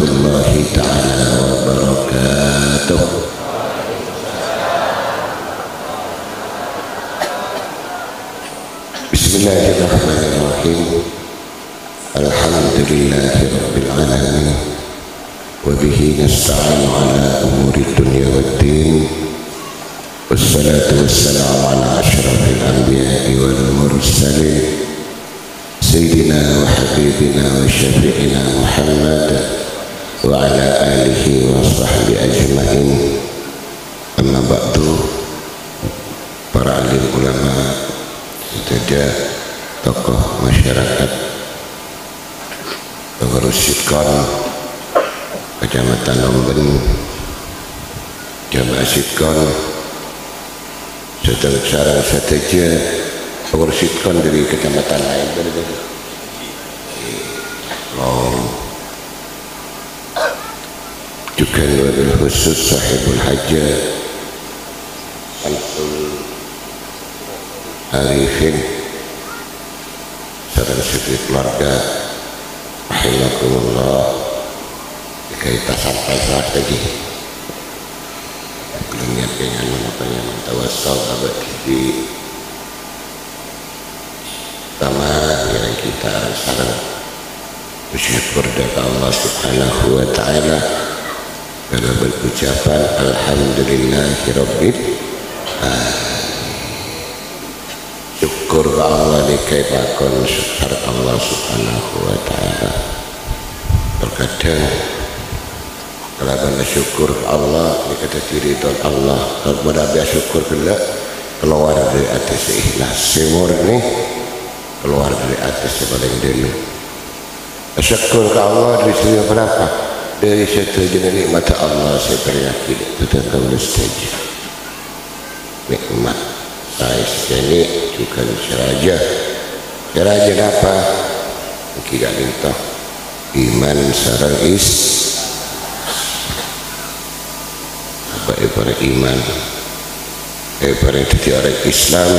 warahmatullahi ta'ala wabarakatuh. Bismillahirrahmanirrahim. Alhamdulillahi rabbil alamin. Wabihi nasta'inu ala umuri dunya waddin. Wassalatu wassalamu ala ashrafil anbiya'i wal mursalin Sayyidina wa habibina wa syafi'ina Muhammad wa ala alihi wa sahbihi ajma'in. Amma ba'du. Para alim ulama, saudara tokoh masyarakat pengurus Sitkon Kecamatan Lomben, Jamaah Sitkon, sedang sarang saja pengurus Sitkon dari kecamatan lain juga wabil khusus sahibul hajah Ansul Arifin sarang sedih keluarga rahimakumullah. Kita sampai saat lagi belum dengan menapanya mentawasal abad di pertama yang kita saling bersyukur kepada Allah Subhanahu wa ta'ala dalam berucapan alhamdulillahirabbil alamin. Syukur ke Allah dikaipakon syukur Allah Subhanahu wa ta'ala. Terkadang kalau benda syukur ke Allah dikata diri dan Allah, kalau benda syukur kelak keluar dari atas ikhlas semurni, keluar dari atas paling dulu. Syukur ke Allah dari sini berapa? Dari satu jenis nikmat Allah saya beryakin itu dan kau setuju. Nikmat saya sini juga seraja. Seraja apa? Kita minta iman sarang para iman para yang jadi orang Islam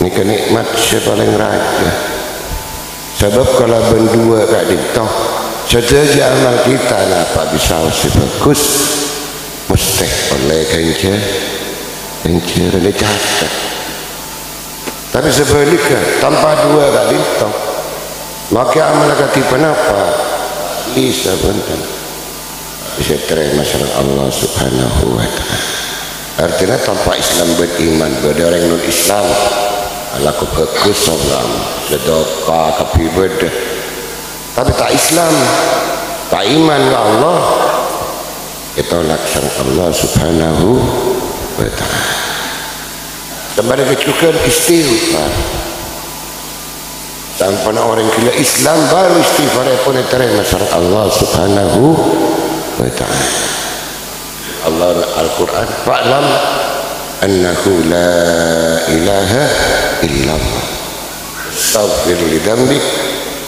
ini kenikmat saya paling raja. Sebab kalau berdua kak diktoh saja amal kita apa bisa bagus mesti oleh kencer oleh cacat. Tapi sebaliknya tanpa dua kak diktoh maka amal katipan apa bisa bentar bisa terima masalah Allah Subhanahu wa ta'ala. Artinya tanpa Islam beriman pada orang non Islam alaku kekesalam sedekah kepibadah tapi tak Islam tak iman ke Allah kita laksana Allah Subhanahu wa ta'ala. Kembali kecukupan istighfar sampai orang kira Islam baru istighfar pun terima masalah Allah Subhanahu wa ta'ala. Allah Al-Quran fa'lam annahu la ilaha illallah astaghfir li dzambik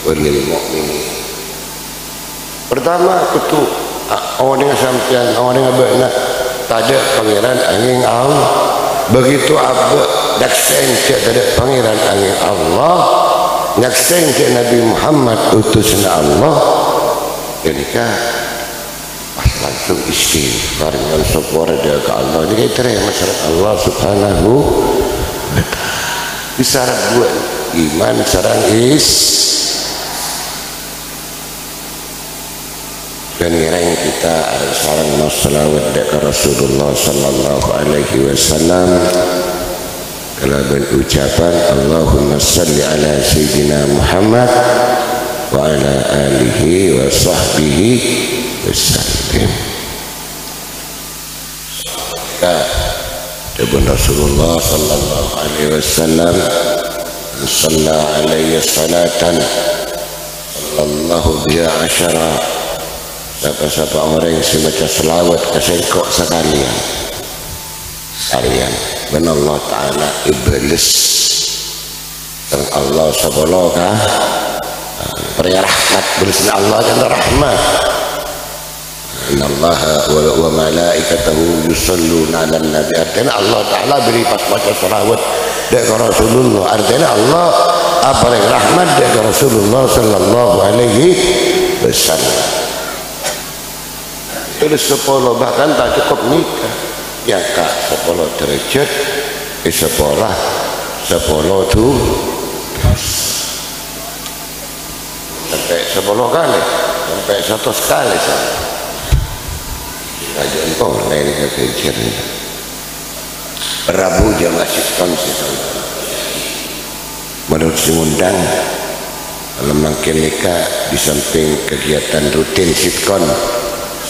wa lil mu'minin. Pertama kutu orang dengan sampian orang dengan benar tak ada pangeran angin Allah. Begitu apa daksen tak ada pangeran angin Allah daksen Nabi Muhammad utusnya Allah jadikan langsung istighfar dengan syukur dia ke Allah. Ini kita yang masyarakat Allah Subhanahu wa ta'ala. Di syarat dua iman sarang dan yang kita ada sarang masalawat dekat Rasulullah sallallahu alaihi wasallam kalau berucapan Allahumma salli ala sayyidina Muhammad wa ala alihi wa sahbihi wasallam. Ibn Rasulullah sallallahu alaihi wasallam salla alaihi salatan sallallahu biha asyara. Siapa-siapa orang yang membaca selawat kesengkok sekalian dan Allah ta'ala iblis dan Allah sabalokah pria rahmat bersama Allah dan rahmat. Inna Allah wa malaikatahu yusalluna ala nabi. Artinya Allah Ta'ala beri pas baca salawat dari Rasulullah. Artinya Allah apa yang rahmat dari Rasulullah sallallahu alaihi wasallam. terus 10 bahkan tak cukup nikah ya kak 10 derajat sekolah 10 tuh sampai 10 kali sampai 100 kali kajian boleh ini kajian Rabu jamaah sitkon menurut si undang kalau makin nikah di samping kegiatan rutin sitkon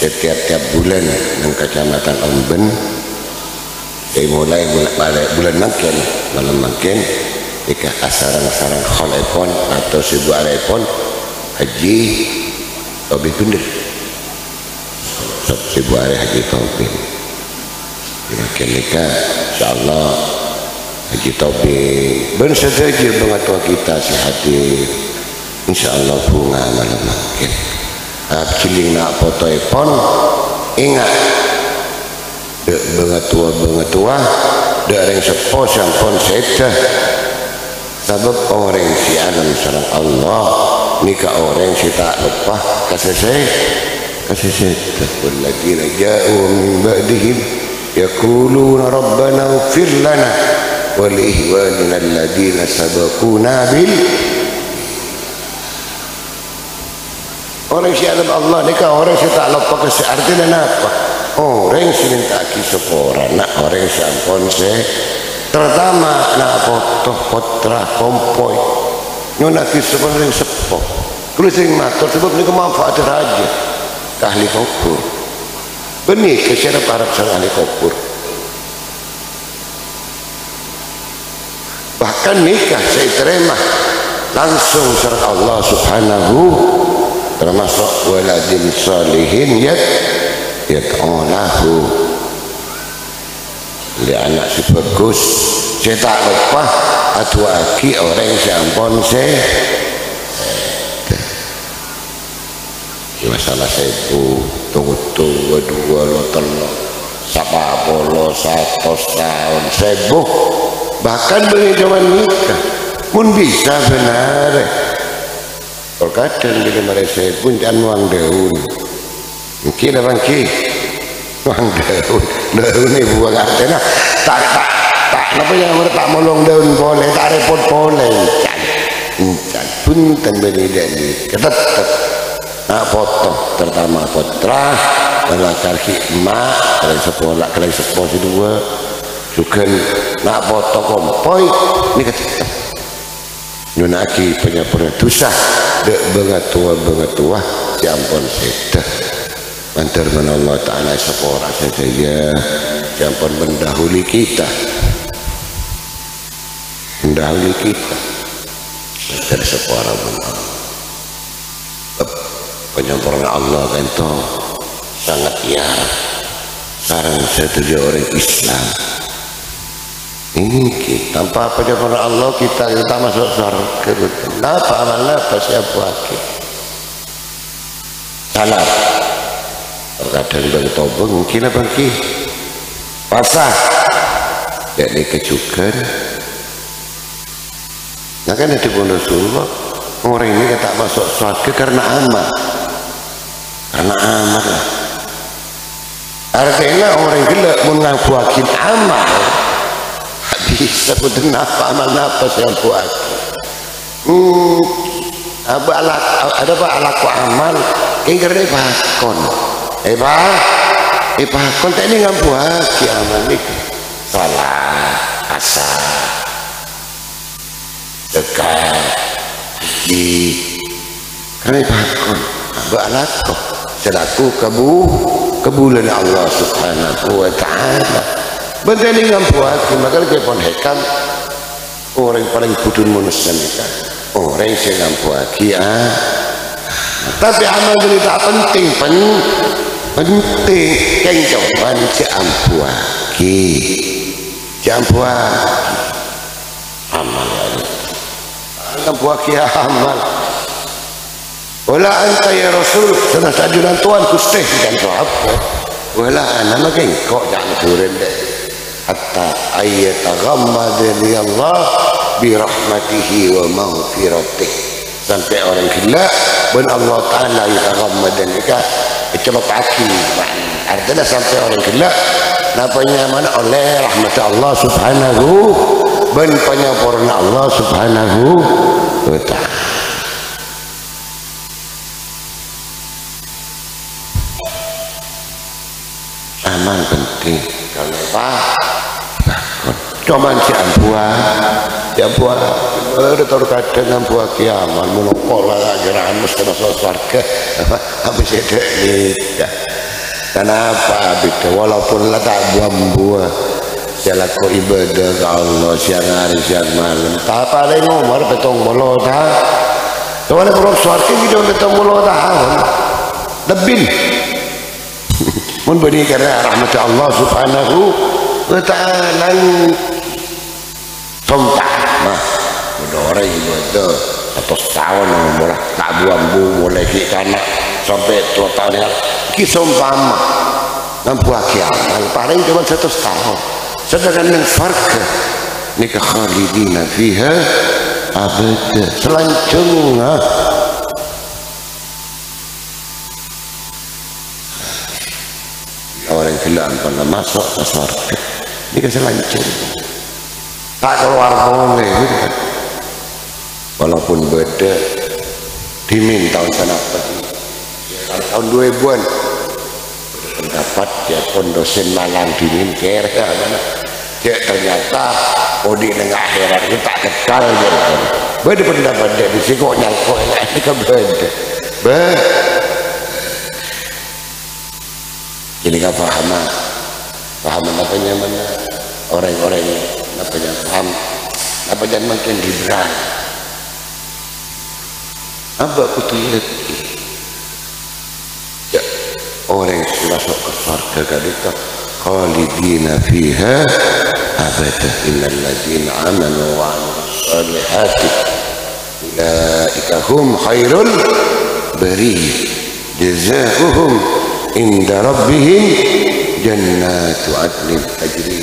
setiap bulan di Kecamatan Omben dari mulai bulan malam makin nikah sarang-sarang kholepon atau sebuah alepon haji Tobi bener sebuah haji Tobi makin nikah insyaallah haji Tobi bener saja pengatua kita si hadir insyaallah bunga malam makin ciling nak foto ipon ingat dek bengetua dek yang sepo sampun sedah sebab orang si alam sarang Allah nikah orang si tak lupa kasih sedah walladzina ja'u min ba'dihim yaquluna rabbana ighfir lana wa li ikhwanina alladzina sabaquna bil orang si alam Allah nikah orang si tak lupa kasih artinya apa orang si minta kisah nak orang si ampun se terutama nak foto potra kompoi nyona kisah orang sepo kalau sering matur sebab ni kemanfaat raja ke ahli kubur benih kesyara Arab sang ahli kubur bahkan nikah saya terima langsung sareng Allah subhanahu termasuk waladin salihin yad'ulahu li anak si bagus saya tak lupa atu aki orang sampun masalah 1000 tunggu 2 lo telo sapa polo 100 tahun 1000 bahkan beli zaman nikah pun bisa benar kadang dengan mereka pun jangan uang daun mungkin abang ki uang daun ni buang artinya tak apa yang mereka molong daun boleh tak repot boleh can punten beri dia ni ketat nak foto terutama potra belakar hikmah kalian sekolah kalian sekolah si dua juga nak foto kompoi ni ketat nyunaki penyapura tusah dek bengatua si ampun sedah mantar Allah Ta'ala sepora saja ya si ampun mendahului kita dari sepora Allah penyempurna Allah kan itu sangat ya sekarang saya tujuh orang Islam ini tanpa penyempurna Allah kita masuk surga kenapa amal apa siapa lagi salah terkadang dari tobat mungkin apa lagi pasah jadi kecukan nah kan itu pun Rasulullah orang ini tak masuk surga karena amal lah artinya orang gila mengakuakin amal bisa pun kenapa amal apa saya buat ada apa alaku amal ingkar deh pakon pakon tak ini ngabuat amal ni salat asar dekat haji karena pakon alaku selaku kebulan Allah subhanahu wa ta'ala benda ni ngabuat maka dia pun hekam orang paling budun manusia nikah orang yang ngabuat tapi amal ini tak penting kan jawaban jambuaki amal ngabuat amal wala anta ya Rasul sana sajulan Tuhan kustih dan sahabat wala ana makin kok jangan turun deh hatta ayyataghammadani Allah bi rahmatihi wa maghfiratih sampai orang gila ben Allah Ta'ala yataghammadani celok kaki. Artinya sampai orang gila napanya mana oleh rahmat Allah subhanahu ben penyempurna Allah subhanahu wa ta'ala. Aman penting kalau apa cuman si ampuah ada taruh kadang ampuah kiaman monopola gerahan mesti masuk surga habis itu nikah. Kenapa begitu? Walaupun lah tak buah-buah saya laku ibadah ke Allah siang hari siang malam tak paling umur betong bolo tak soalnya belum surga gitu betong bolo tak lebih mun beri karena rahmat Allah subhanahu wa ta'ala sumpah mah udah orang ibadah 100 tahun mulai tak buang-buang mulai karena sampai 2 tahun ya sumpah mah nampu kiamat paling cuma 100 tahun sedangkan yang farqa nikah khalidina fiha abada selanjutnya orang gila pernah masuk ke surga ini keselancur tak keluar boleh gitu kan walaupun beda dimin tahun sana tahun 2000-an pendapat ya dosen malang dimin kira ya ternyata di tengah akhirat itu tak kekal gitu kan beda pendapat dia di sini kok nyangkut ini kan beda jadi gak pahaman apanya mana orang-orang apanya paham apanya makin liberal apa kutu ya orang yang masuk ke surga kadika khalidina fiha abada innal ladzina amanu wa amilus solihati ulaika hum khairul bariyah jazaohum inda rabbihim jannatu adnin tajri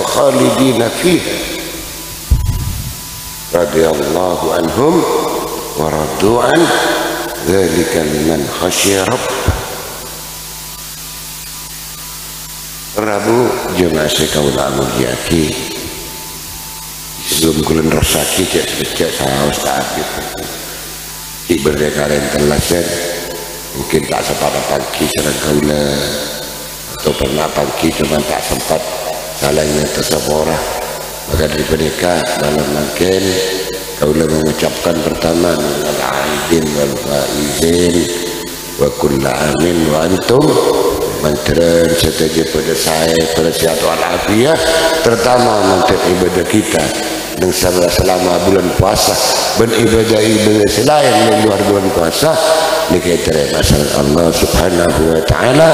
khalidina fiha radhiyallahu anhum wa radu an dzalika liman khasyiya rabbah. Rabu jemaah sekaula mulyaki sebelum kulen rosaki cek saus tak gitu iberdekaren telasen mungkin tak sempat pagi serang kaula atau pernah pagi cuma tak sempat salahnya tersebora maka dari mereka malam makin kaula mengucapkan pertama minal aidin wal faizin wa kulla amin wa antum manteran setuju pada saya pada sehat walafiat terutama mantan ibadah kita dan selama bulan puasa beribadah selain di luar bulan puasa dikatakan masalah Allah subhanahu wa ta'ala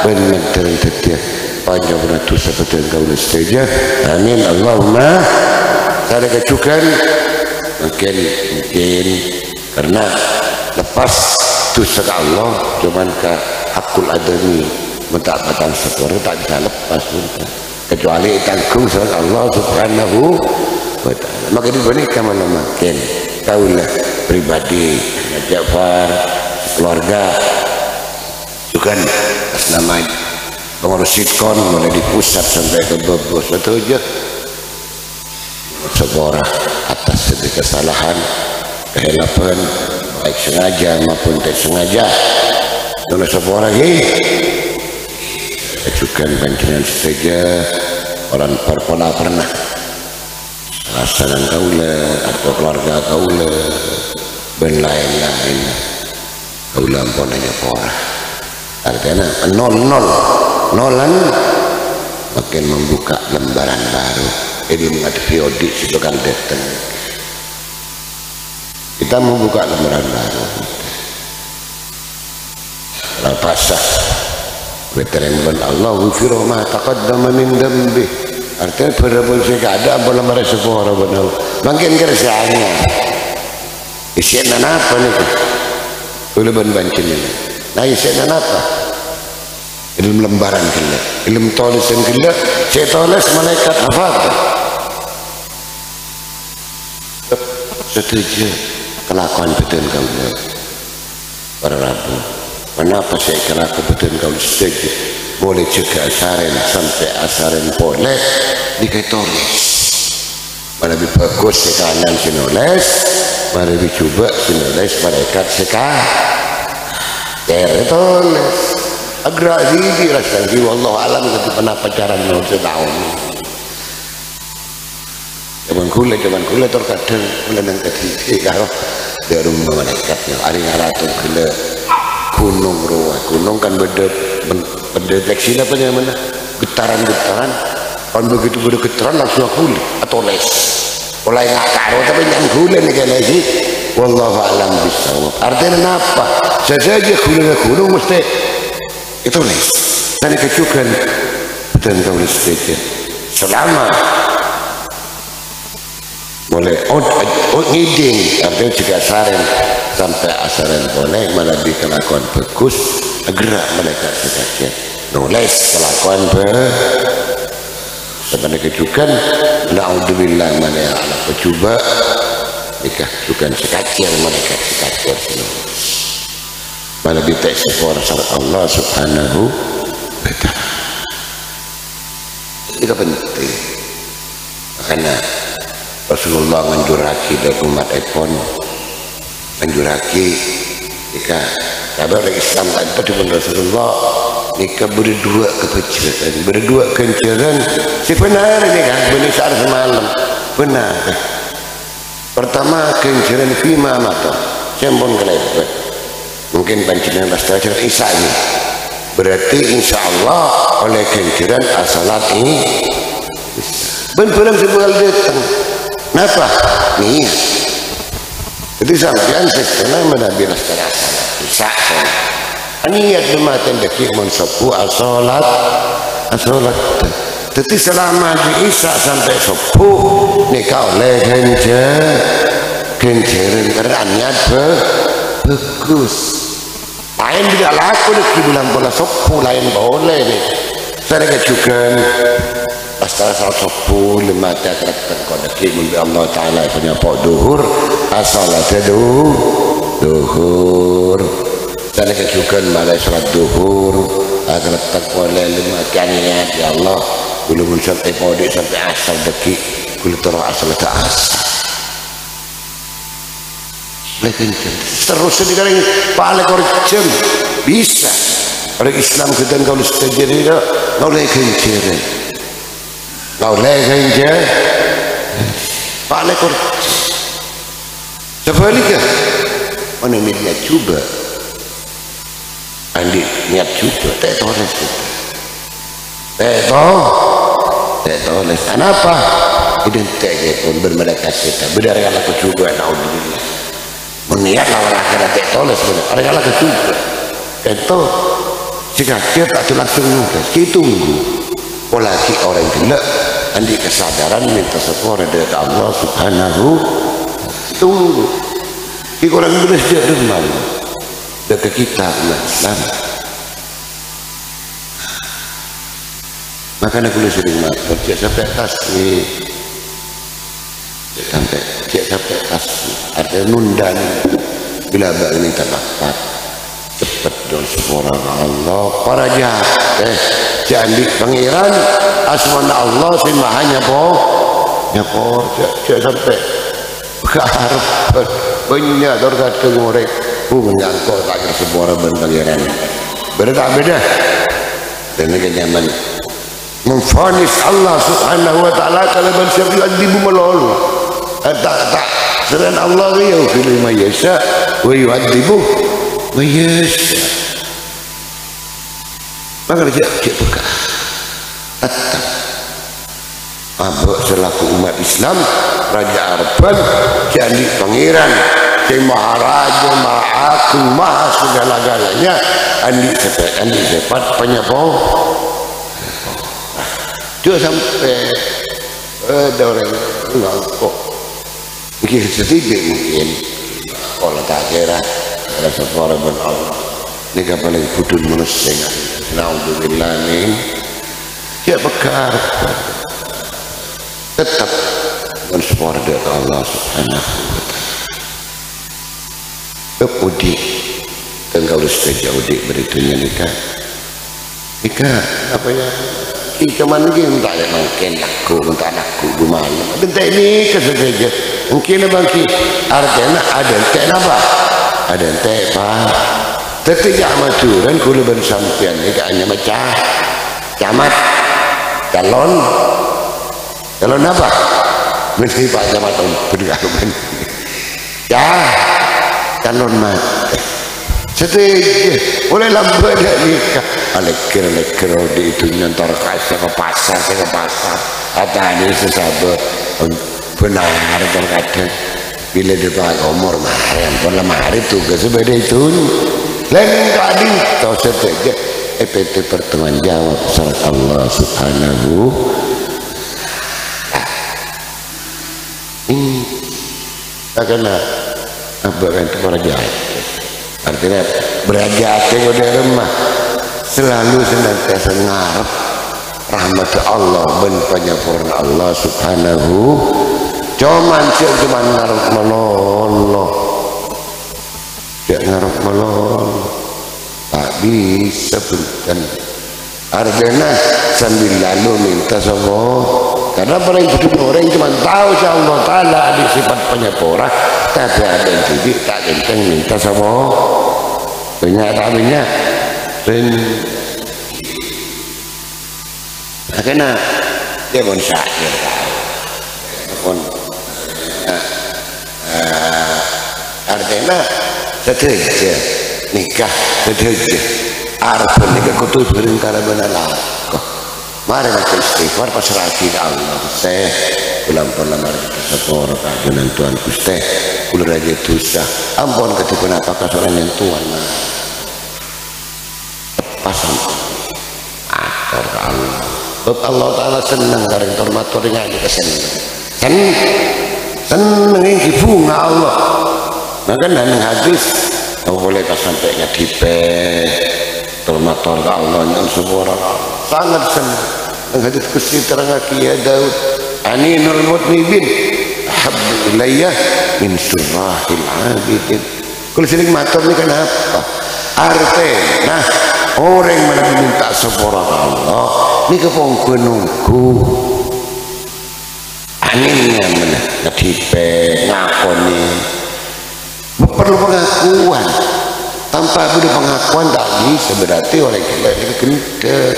benar-benar setia panjang beratus seperti yang kau setuju amin Allahumma saya kecukan mungkin karena lepas dosa Allah cuman ke hakul adami mentakbatan sesuatu tak bisa lepas kecuali tanggung sama Allah subhanahu wa ta'ala maka diberikan mana makin kaulah pribadi Jafar keluarga juga atas nama pengurus sitkon mulai di pusat sampai ke bebos itu aja sebuah atas segi kesalahan kehilapan baik sengaja maupun tidak sengaja oleh sebuah lagi ajukan pancingan saja orang pernah rasakan kaula atau keluarga kaula ben lain-lain kaula ampunannya porah artinya nolan makin membuka lembaran baru ini menghadapi periodik itu kan datang kita membuka lembaran baru lapasah veteran Allah wufirah ma taqaddama min dambi artinya berapa sih ada apa lembaran sepuluh benar makin kerjanya isian apa nih boleh bancin ini nah isian apa ilmu lembaran gila ilmu tulisan gila saya tulis malaikat hafal setuju kelakuan betul kamu para Rabu. Kenapa saya kira kebetulan kau setuju boleh cegah asaren sampai asaren boleh diketolis. Mana lebih bagus sekanan sinoles, mana lebih coba sinoles malaikat sekarang tertoles. Agresi dirasa di wallahu alam itu pernah pacaran mau setahun. Zaman kula terkadang menang ketiga kalau dari rumah malaikatnya hari ngaratu gila gunung ruah gunung kan berdeteksi apa namanya getaran kan begitu getaran langsung kulit atau les mulai nggak karo tapi yang kulit nih kayak lagi wallahu alam bisawab. Artinya apa saja gunung mesti itu les dan kecukan dan kau saja selama boleh ngiding artinya juga asaren sampai asaren boleh malah di kelakuan bagus gerak mereka saja nulis kelakuan sebenarnya kejukan na'udzubillah mana yang ala pecuba nikah bukan sekacir mereka sekacir malah diteksi suara Allah subhanahu wa ta'ala. Itu penting makanya Rasulullah menjuraki dari umat ekon menjuraki jika kabar Islam tadi pun Rasulullah nikah berdua kencaran si benar ini kan benih saat semalam benar pertama kencaran fima mata sembon kelebet mungkin pancingan rastajar Isa ini berarti insya Allah oleh kencaran asalat ini ben-benar sebuah datang. Kenapa? Niat. Jadi sampean sekarang menabilah secara bisa. Niat bermaten deki mensepu asolat. Jadi selama di Isa sampai sepuh nikah oleh genceran karena niat bagus. Lain tidak laku deki bulan bola sepuh lain boleh nih. Saya kejukan. Astara salah 10 mata keratan kodaki mimpi Allah Ta'ala punya pok duhur asalat duhur dan kejukan malah salat duhur keratan koleh 5 kaniat ya Allah belum sampai podik sampai asal deki kulit terang asal tak asal terus sekarang paling korjam bisa orang Islam kita kalau setajiri tak boleh kenceran kau legang je pak lekor sebaliknya mana niat cuba andi niat cuba tak toles kenapa identik pun bermedakah kita benar yang aku cuba naudzubillah meniat lawan akhirat tak toles benar yang aku cuba itu jika dia tak langsung nugas kita tunggu apalagi orang gila andi kesadaran minta sepura dari Allah subhanahu tunggu di orang beres dia demam dekat kita Islam makanya aku sering makan cek sampai kasih cek sampai kasih ada nundan bila ini tak dapat cepat dong sepura Allah para jahat jadi pangeran asmana Allah si mahanya nyapor cek sampai keharap banyak dorgat ke ngorek menyangkut tak sebuah ben pangeran beda dan ini nyaman memfonis Allah subhanahu wa ta'ala kalau bersyafiat dibu melolu tak selain Allah ya pilih mayasa wa yu'adibu mayasa maka dia buka tetap abok selaku umat Islam Raja Arban jadi pangeran si maharaja maha agung maha segala-galanya andi sepat penyepau dia sampai ada orang ngangkok mungkin sedikit mungkin kalau tak kira rasa suara ben Allah ini paling budun manusia naudzubillah min dia bekar tetap mensupport dari Allah subhanahu wa ta'ala kepudi Tengkau setuju dik beritunya nikah apa ya kita mana lagi minta ya mungkin aku minta anakku gimana bentar ini kesesaja mungkin bangki artinya ada ente apa ada ente pak tetapi maturan kulo bersampian nikah hanya macah camat calon apa mesti pak camat bergaruman ya calon mati setuju oleh lambat nikah lekir di itu nyantar kasih ke pasar katanya sesabar benar terkadang bila dipakai umur mahal pun lemari tugas sebeda itu lain kali tahu setuju EPT pertemuan jawab syarat Allah subhanahu ini karena apa kan itu para jahat artinya berhati-hati udah remah selalu senantiasa ngarep rahmat Allah dan penyempurna Allah subhanahu cuman ngarep meloloh ngarep meloloh tak bisa punten artinya sambil lalu minta sama karena paling betul orang cuma tahu Allah Ta'ala ada sifat penyempurna tapi ada yang tidak tak kencang minta sama banyak tak banyak dan karena dia pun syakir pun artinya setuju nikah setuju arpun nikah kutu berengkara benalah mari kita istighfar pasrahkan ke Allah saya pulang-pulang mari kita sepor kagunan Tuhan Gusti kula raja dosa ampun ketipun apakah seorang yang Tuhan pasang atur ke Allah Allah Ta'ala senang karena tormator nyanyi senang ini bunga Allah maka nanti hadis boleh sampai ngadipe tormator ke Allah yang sebuah sangat senang hadis Gusti terang ya Daud aninul mutnibin ahabbu ilayya min surahil abidin kalau sering matur ini kenapa artinya orang mana minta sepura Allah ini kepongku nunggu anginnya mana ngedipe ngakoni perlu pengakuan tanpa ada pengakuan tadi sebenarnya orang gila ini gendek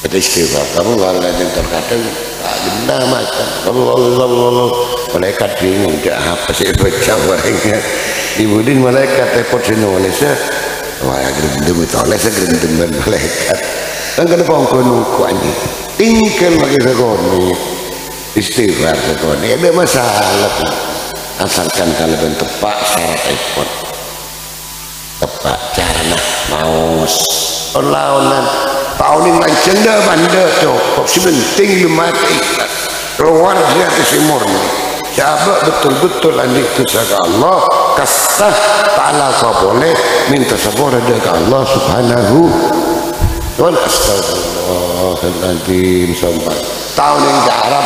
itu istighfar kamu kalau yang terkadang tak benar macam Allah malaikat bingung dia apa sih baca orangnya ibu din malaikat repot sini Malaysia wah gerendam itu Malaysia gerendam malaikat dan kenapa engkau nungguannya tinggal lagi segoni istighfar segoni ada masalah asalkan kalau tepat syarat repot tepat caranya maus lawanan tahun ini lancen dah banda cukup sebenting lumat ikhlas keluar dia ke murni siapa betul-betul andi kesaga Allah kasah ta'ala kau boleh minta sabur ada ke Allah subhanahu wal astagfirullahaladzim sampai tahun ini ke Arab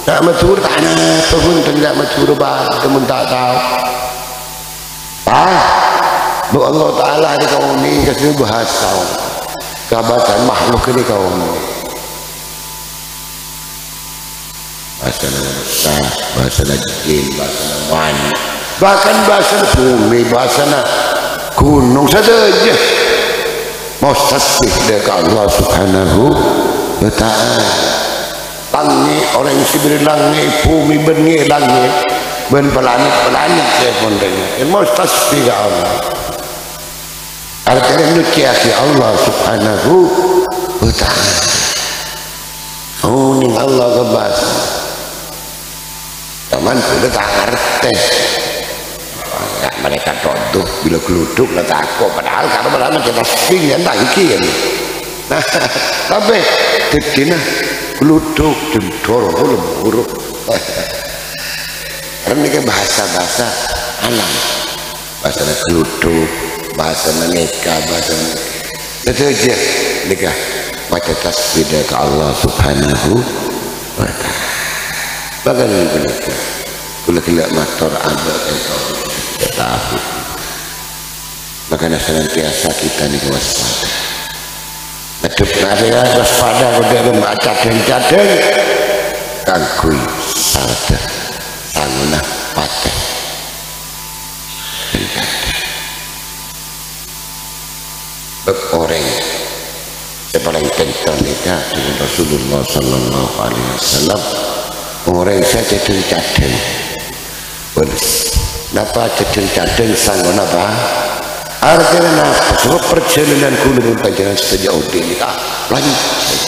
tak matur tanya pun tidak matur teman tak tahu Bu Allah Ta'ala di kaum ini kasih bahasa kabatan makhluk ini kaum ini bahasa manusia, bahasa jin, bahasa wanita bahkan bahasa bumi, bahasa gunung saja mau tasbih dari Allah subhanahu wa ta'ala langit, orang yang diberi langit, bumi bengi langit ben pelanit saya pun dengar mau tasbih Allah artinya nukiasi Allah subhanahu wa ta'ala oh ini Allah kebas teman sudah tak ngerti mereka tontuh bila geluduk lah takut padahal karena kita tasbih yang tangki nah tapi ketika geluduk jendor lembur karena ini bahasa-bahasa alam bahasa geluduk bahasa menikah bahasa itu aja nikah baca tasbih ke Allah subhanahu wa ta'ala bagaimana menikah kula matur abad tidak tahu. Makanya senantiasa kita nih waspada. Ngedep nasihat waspada kudu membaca cadeng kangkui sada sanuna pateh. Bab orang yang paling kental nikah dengan Rasulullah Sallallahu Alaihi Wasallam. Orang saya cadeng-cadeng. Napa cadeng-cadeng sanggup napa? Artinya napa? Sebab perjalanan kulo panjenengan sejauh ini tak lancar.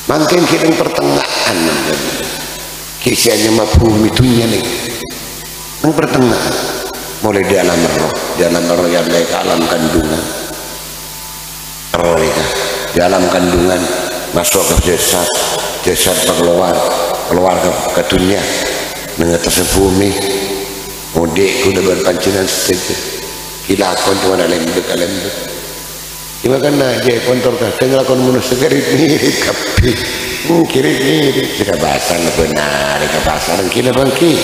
Mungkin kita pertengahan. Kisahnya mafhum itunya nih. Yang pertengahan. Mulai di alam roh yang naik ke alam kandungan. Roh di alam kandungan masuk ke jasad keluar ke dunia dengan atas bumi. Mudik kuda berpancingan setuju kilakon cuma ada lembek cuma kan aja kontor kadang lakon manusia mirip kapi mirip jika bahasan benar jika bahasan kira bangki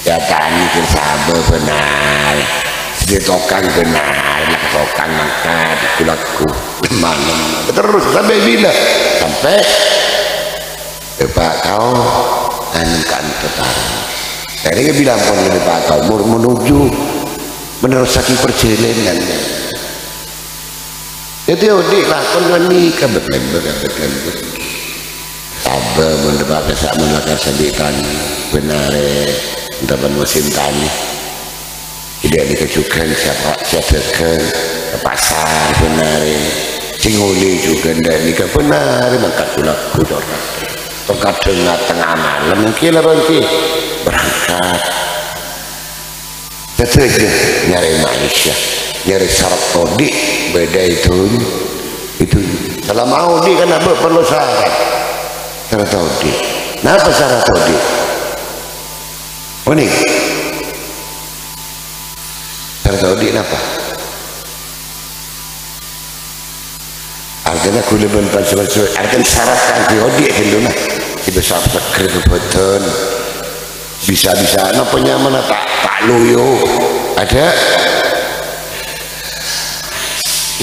ya tani sabar benar sedih tokang benar nak tokang mangkat kulaku mana terus sampai bila sampai Pak kau anukan petara. Jadi dia bilang pun dari Pak kau menuju meneruskan perjalanan. Jadi odik lah kon nikah berlembek. Sabar mendapat kesak melakukan sambitan benar dapat musim tani. Tidak dikejukan siapa ke pasar benar. Cinguli juga ndak nikah benar maka kulaku dorang. Terkadang tengah malam mungkin lah bangki berangkat tetap nyari manusia nyari syarat todi beda itu kalau mau di kan apa perlu syarat todi kenapa syarat todi unik syarat todi kenapa artinya kuliban pasal artinya syarat kan todi henduna bisa sekret betul bisa apa nyaman tak loyo ada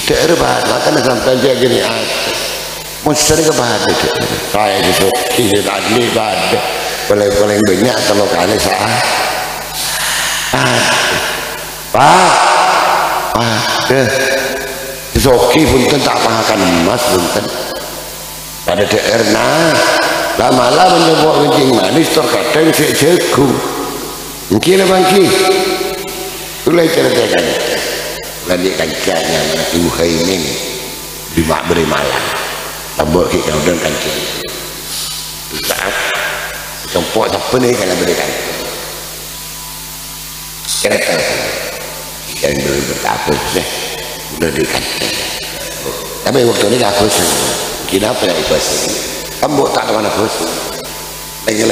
tidak ada bahan makanya sampai aja gini mau sering ke bahan itu saya gitu kiri tadi bahan paling banyak kalau kali saya Zoki pun tak pahakan emas pun pada daerah lama-lama mencoba kencing manis terkadang saya jagung mungkin bangki mulai ceritakan lanjut kancanya Ibu Haimin di Makberi Malang tambah kita udah kancing saat tempok apa nih kalau berikan cerita yang dulu berkabut udah di kancing tapi waktu ini kabut kenapa ya Ibu Haimin kamu tak ada mana bos lagi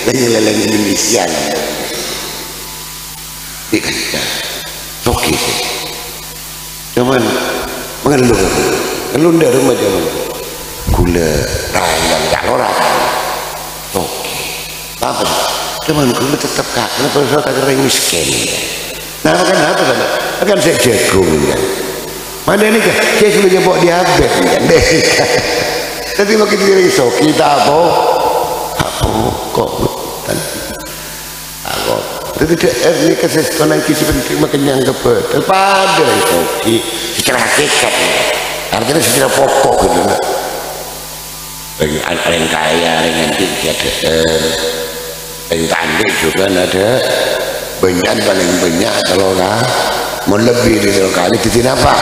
Indonesia dikata toki cuman mengeluh dari rumah jaman gula rayang kalora toki apa cuman gula tetap kak kenapa saya tak kering miskin nah kenapa kan saya jagung kan mana ini kan saya sudah bawa diabetes kan jadi makin diri so kita apa kok aku jadi ini kesesuaian kisah penting makin yang kebet pada itu secara hakikat artinya secara pokok gitu yang kaya yang tinggi ada yang tanding juga ada banyak paling banyak kalau nggak melebihi dari kali itu apa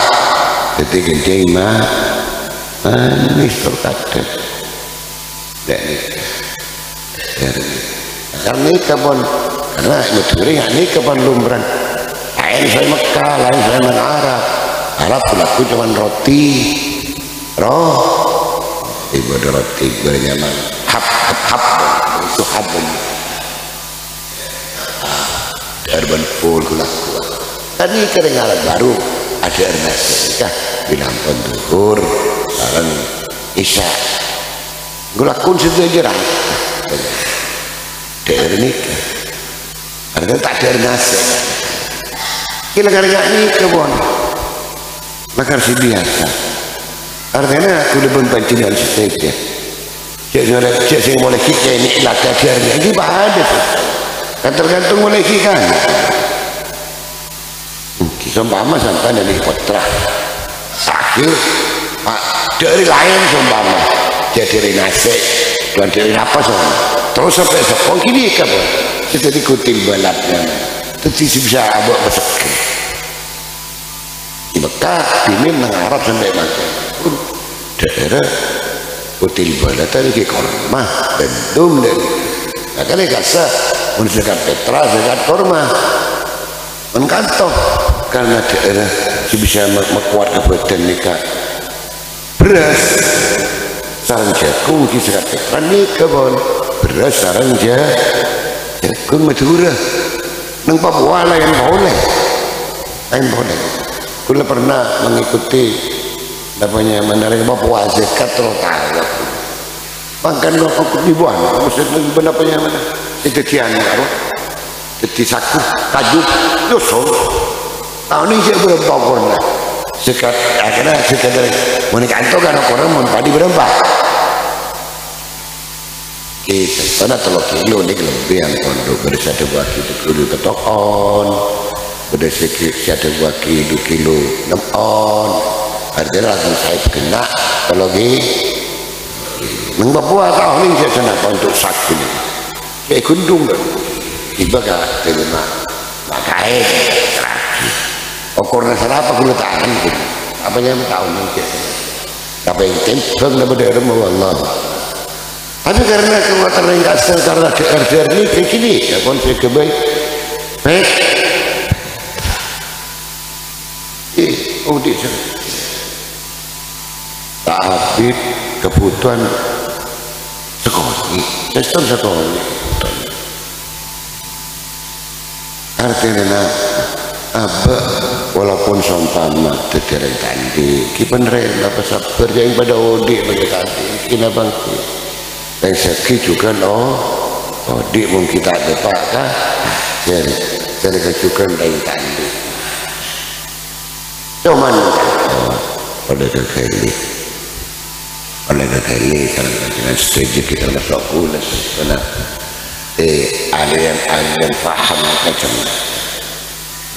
jadi kencing mah manis terkadang dan karena nikah pun karena meturi nikah pun lumrah lain saya Mekah lain saya Arab pelaku cuma roti ibadah roti bernyaman hap itu hap erban full kulaku tadi kedengaran baru ada nikah bilang penduhur sekarang isya gue lakukan situ aja lah dari nikah Artinya tak ada nasi. Kira karya ini kebon. Maka si biasa. Artinya aku lebih penting dengan setiap. Cek sing boleh kita ini laka diarnya ini ada. Kan tergantung boleh kita. Seumpama sampai dari putra sakit, dari lain seumpama jadi nasi, dan dari apa semua. Terus sampai sepong kini kan, kita ikutin balapnya. Tentu bisa abang besar. Di Mekah, Bimim mengharap sampai makan. Daerah kutil balap tadi ke korma, bentum dan. Makanya kasa, mensekat Petra, sekat korma, menkantor. Karena daerah bisa mekuat kebetulan nikah beras sarang jagung kisah Petra nikah bon beras sarang jagung Madura nang Papua lain boleh Kula pernah mengikuti namanya menarik Papua zakat total makan aku di bawah maksudnya benapanya mana itu kian apa jadi saku kajuk yosol tahun ini saya berapa korna sekat akhirnya sekat dari menikah itu kan orang mau padi berapa kita sana 3 kilo ini lebih yang kondo bersatu 2 kilo ketokon bersatu 2 kilo 6 on artinya langsung saya kena kalau nang Papua tahun ini saya sana untuk saku ini kayak kundung tiba gak terima makain korna serapa kula tahan apa yang tahu mungkin apa yang tempeng dapat dari Allah tapi karena kekuatan yang kasar karena DRDR ini kayak gini ya konsep kebaik baik di sana tak habis kebutuhan sekolah sistem sekolah artinya apa walaupun sompama terkering tadi kipan rela apa sabar yang pada odik bagi tadi kina bangki yang seki juga odik mungkin kita ada pak kah jadi kecukan dari tadi cuman pada kekali karena setuju kita masuk kulas karena alian paham macam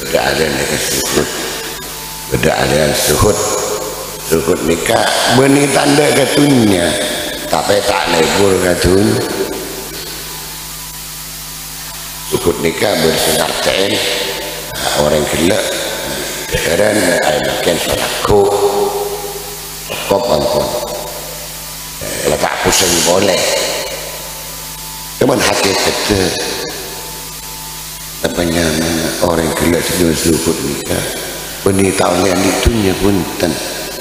beda alian suhud nikah benih tanda katunya tapi tak lebur katun suhud nikah bersinar ten orang gila dan makin selaku kop ampun letak pusing boleh cuman hakikatnya apanya orang gila sudah zuhud nikah benih tahun yang itunya pun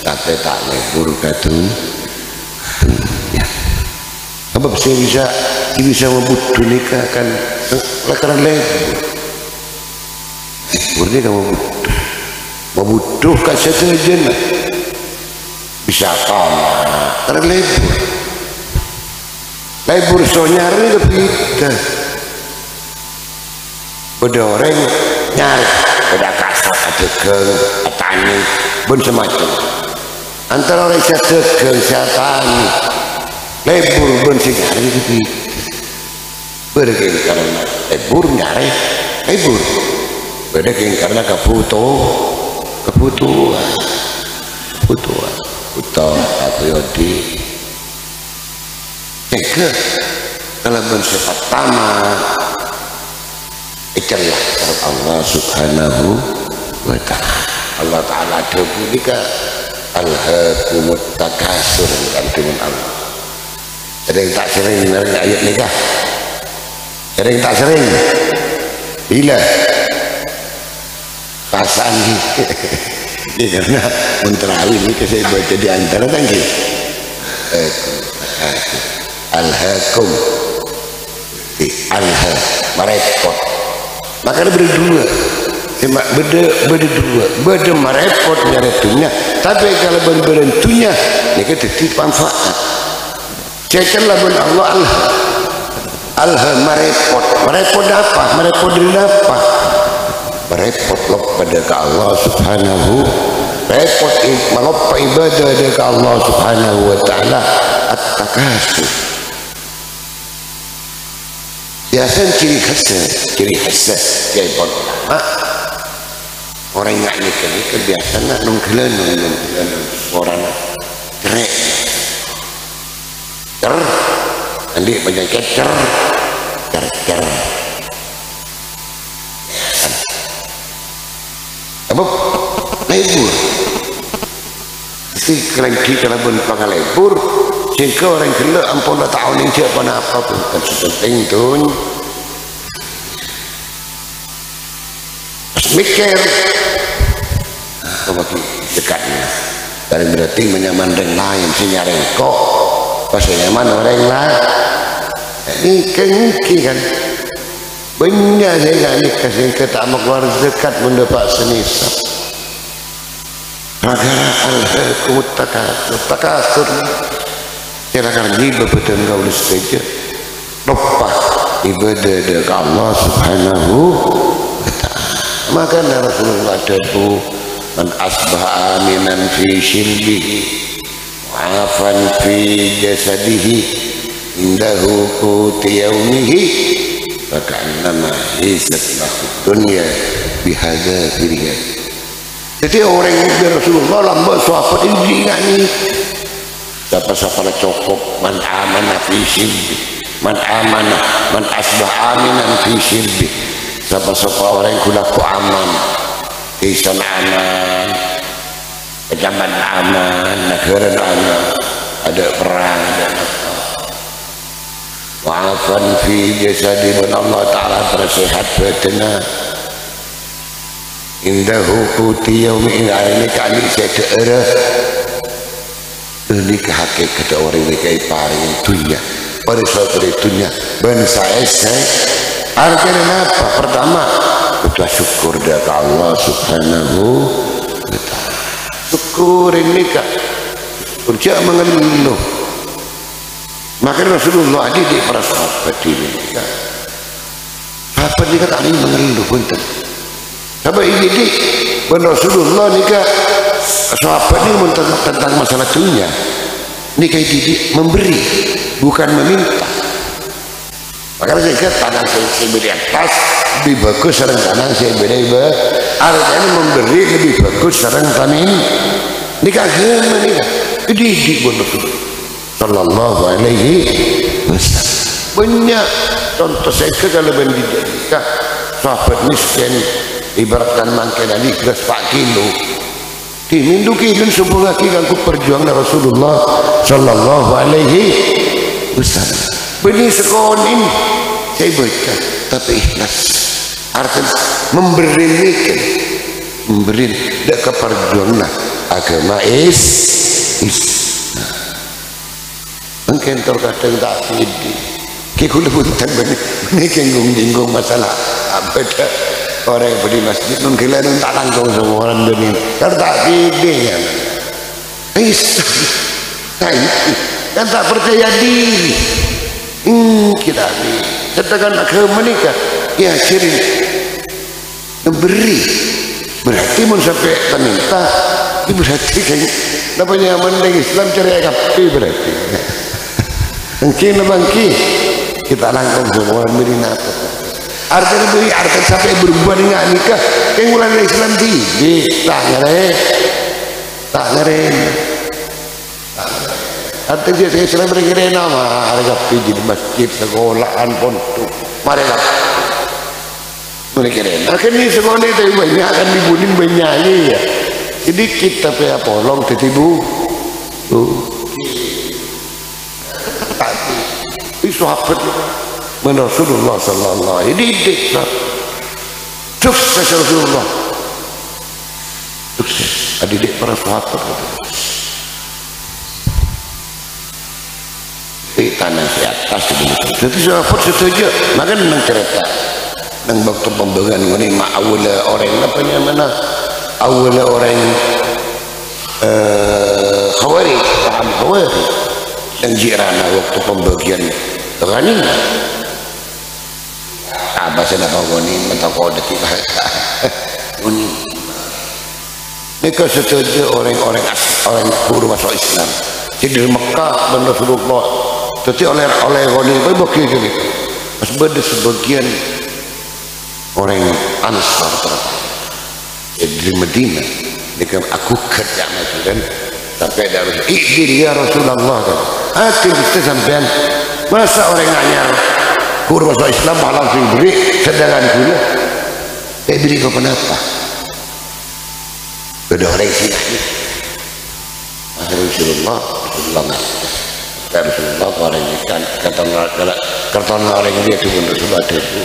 tapi tak lebur katun ya apa bisa membutuh nikah kan karena lebur ini kamu membutuh kasih saja bisa karena lebur nyari lebih beda orang nyari beda kasar adegang tani pun semacam antara orang adegang tani lebur pun nyari lebih beda karena lebur nyari lebur beda karena kebutuhan atau yodi jika kalau bersifat tamat itulah Allah subhanahu wa ta'ala Allah ta'ala debulika alhaakumut takasur dengan Allah ada yang tak sering dengan ayat nikah ada yang tak sering bila pasan ini karena menterawi ini saya baca di antara tadi alhaakum alha merepot maka ada berdua beda merepot nyaretunya tapi kalau berentunya ini kita manfaat cekanlah ben Allah merepot. Merepot apa? Merepot dari apa? Merepot pada ke Allah subhanahu. Repot mengapa ibadah ke Allah subhanahu wa ta'ala. At-takasur. Biasanya ciri khasnya jaibon ulama. Orang yang nikah ini kebiasaan nunggelan orang cerai nanti banyak cer apa lebur si kelengki kelabun pangalebur sehingga orang gila ampun tahun ini siapa apa pun kan sepenting tuh mikir bagi dekatnya dari berarti menyaman orang lain si nyareng kok pas nyaman orang lain ini kengki kan banyak saya gak nikah sehingga tak mau keluar dekat mendapat senisa gara-gara al-hakumut takasur kira-kira riba betul kau saja lupa ibadah ke Allah subhanahu wa ta'ala. Maka Rasulullah dadu man asbaha aminan fi shirbihi mu'afan fi jasadihi indahu quti yaumihi faka'annama hisat lahu dunya bihadza firiyat. Jadi orang yang Rasulullah lambat sahabat ini diingani siapa-siapa cukup man amanah fi shirbi man asbaha aminan fi shirbi siapa-siapa orang yang kulaku aman kisan aman kejaman aman negara aman ada perang ada wa'afan fi jasadi dan Allah ta'ala tersehat badannya indahu quti yaumi ini kali saya daerah ini kehakikat orang ini kayak paring dunia pada suatu dunia bangsa esai artinya apa? Pertama kita syukur dari Allah subhanahu wa ta'ala. Syukur ini kak kerja mengeluh. Maka Rasulullah di para sahabat ini kak sahabat ini kata ini mengeluh punten sahabat ini di Rasulullah ini kak sahabat ini tentang masalah dunia ini kayak didik memberi bukan meminta. Makanya saya kata tangan saya beri atas lebih bagus sarang tangan saya beri artinya memberi lebih bagus sarang tangan nikah gimana nikah didik Rasulullah sallallahu alaihi wasallam. Banyak contoh saya kalau mendidik nikah sahabat miskin ibaratkan mangke dari gas 4 kilo diminduki dan sebuah lagi aku perjuangan Rasulullah sallallahu alaihi wasallam. Benih sekolah ini saya baca tapi ikhlas artinya memberi nikah memberi tidak keperjuangan agama mungkin terkadang tak pede kikul punten benih jenggung masalah beda orang yang beli masjid mungkin tak langsung semua orang benih kalau tak pede ya kan tak percaya diri kita ini sedangkan agama nikah ya ciri memberi berarti mau sampai minta itu berarti kan namanya mending Islam cerai kapi berarti mungkin kita langsung semua beri napa artinya beri artinya sampai berubah dengan nikah yang mulai Islam di tak ngeren artinya saya selalu berkira nama harga pergi di masjid sekolahan pondok mereka berkira akhirnya sekolah itu banyak akan dibunuh banyak ya jadi kita punya polong ketibu tapi sahabat Rasulullah sallallahu alaihi wasallam sukses Rasulullah sukses didik para sahabat tanah di atas jadi sahabat setuju maka memang cerita nang waktu pembangunan ini awalnya orang apa namanya awalnya orang Khawarij paham Khawarij dan jirana waktu pembagian ghanimah Ka'bah sana bangoni mentoko detik ini mereka setuju orang-orang guru masuk Islam jadi Mekah dan Rasulullah tapi oleh goni bagi gini pas beda sebagian orang Ansar di Madinah dengan aku kerja macam sampai dari ikhdir ya Rasulullah kan hati kita sampean masa orang nanya guru masuk Islam malah diberi sedangkan guru beri kau kenapa beda orang sini Rasulullah orang ikan kata orang dia itu menurut sebab itu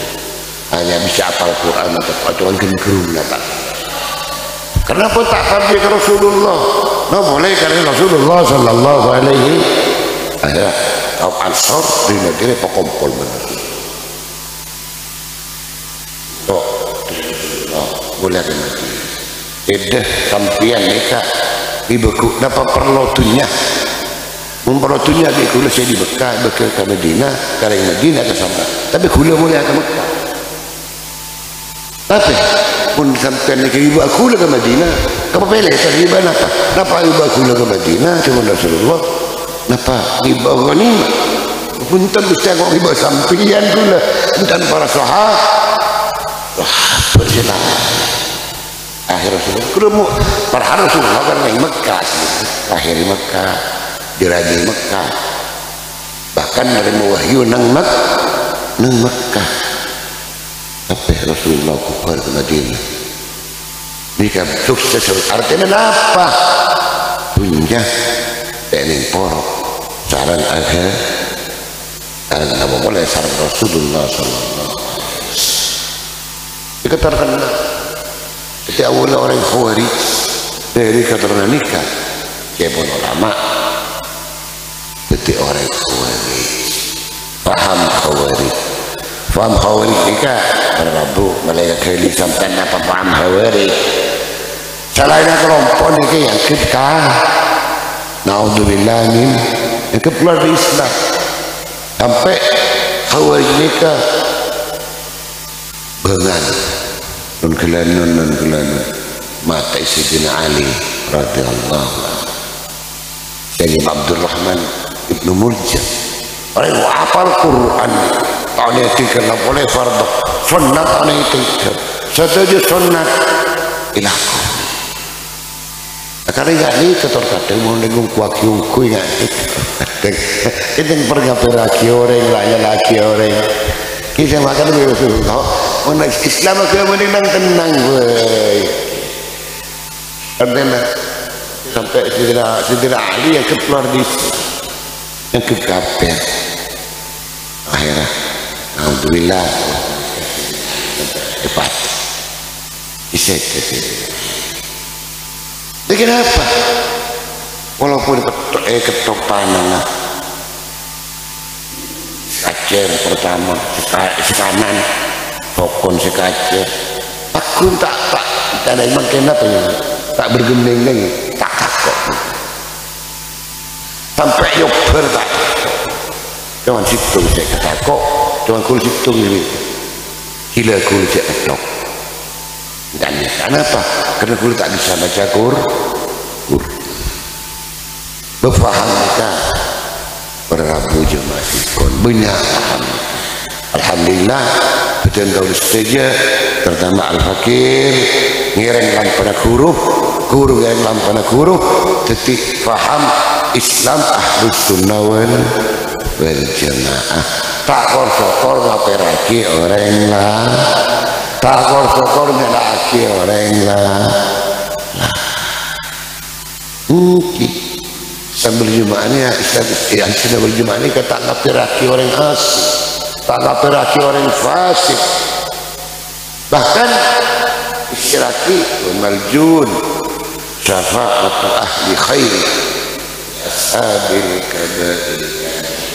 hanya bisa apal Quran atau cuma gengerung tak kenapa tak pergi ke Rasulullah nah boleh karena Rasulullah sallallahu alaihi ada kaum Ansar di negeri pekompol benar boleh ke Madinah tidak sampian nikah ibuku dapat perlotunya memperlotunya di kula saya di Mekah ke Madinah dari Madinah ke sana tapi kula boleh ke Mekah tapi pun sampai ke ibu aku ke Madinah kamu pilih tadi ibu kenapa ibu aku ke Madinah cuma Rasulullah kenapa ibu gani pun bisa kok ibu sampian kula dan para sahabat berjalan akhir Rasulullah keremu para Rasulullah kan yang Mekah akhir Mekah diradi Mekah bahkan dari wahyu nang Mekah tapi Rasulullah kufar ke Madinah mereka sukses artinya apa punya teknik porok saran akhir dan apa boleh saran Rasulullah sallallahu alaihi wasallam dikatakan ketika awal orang Khawarij dari keterangan nikah siapun ulama ketika orang Khawarij paham Khawarij nikah Rabu malaikat kali sampai apa paham Khawarij salahnya kelompok nikah yang kita naudzubillah min yang keluar dari Islam sampai Khawarij nikah bengan non kelanon mata Sayyidina Ali radhiyallahu anhu Sayyid Abdurrahman ibnu Muljam orang hafal Quran tahun itu kena boleh fardu sunnah tahun itu setuju sunnah ilaku karena ini ketor-kadang mau dengung kuak-kuak ingat itu yang pergi orang laki orang kisah makan itu Rasulullah orang Islam aku menang tenang karena sampai Sayyidina Ali yang keluar di yang kekafir akhirnya alhamdulillah cepat iset jadi kenapa walaupun ketok panang kacer pertama sekanan pokon sekacer aku tak ada yang makin apa ya tak bergeming lagi tak takut sampai yober tak jangan situng saya kata kok jangan kul situng ini gila kul saya ketok dan kenapa karena kul tak bisa baca berfaham kita berabu jemaah sikon banyak paham alhamdulillah betul kau setuju terutama al-fakir ngiring pada guru ngiring pada guru detik faham Islam ahlus sunnah wal jamaah tak kor-kor ngaperaki orang lah tak kor-kor nyalaki orang lah mungkin sambil jumaannya yang sudah berjumaah ini kata ngaperaki orang asing tak ngaperaki orang fasik bahkan isyiraki maljun syafa'atu ahli khair ashabil kabair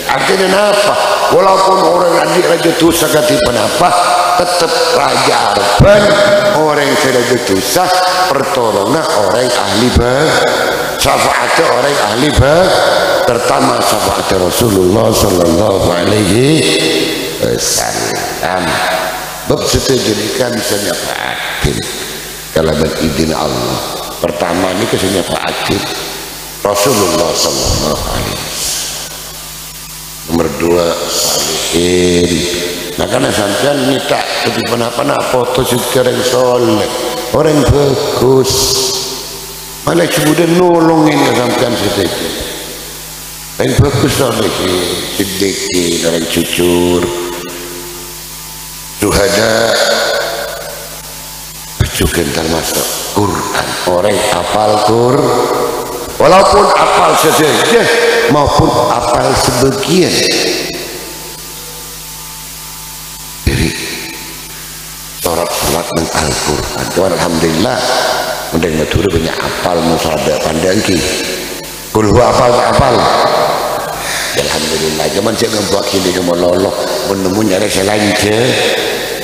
artinya apa walaupun orang adik raja dosa kati penapa tetap raja arban orang yang raja dosa pertolongan orang ahli syafaat orang ahli pertama syafaat Rasulullah sallallahu alaihi wasallam bab setuju kan bisa nyapaatin kalaban izin Allah. Pertama ini bisa nyapaatin Rasulullah sallallahu alaihi wasallam. Nomor dua salihin. Makanya sampean minta lebih apa foto orang soleh, orang bagus, malah kemudian nolongin sampean sedikit. Yang bagus soleh, sedikit orang jujur, syuhada, juga termasuk Quran. Orang hafal Quran, walaupun hafal saja maupun hafal sebagian. Sholat dengan Al-Quran itu alhamdulillah udah maturi banyak apal musada pandangki kulhu apal alhamdulillah zaman saya ngebuat kini cuma loloh menemunya ada selanja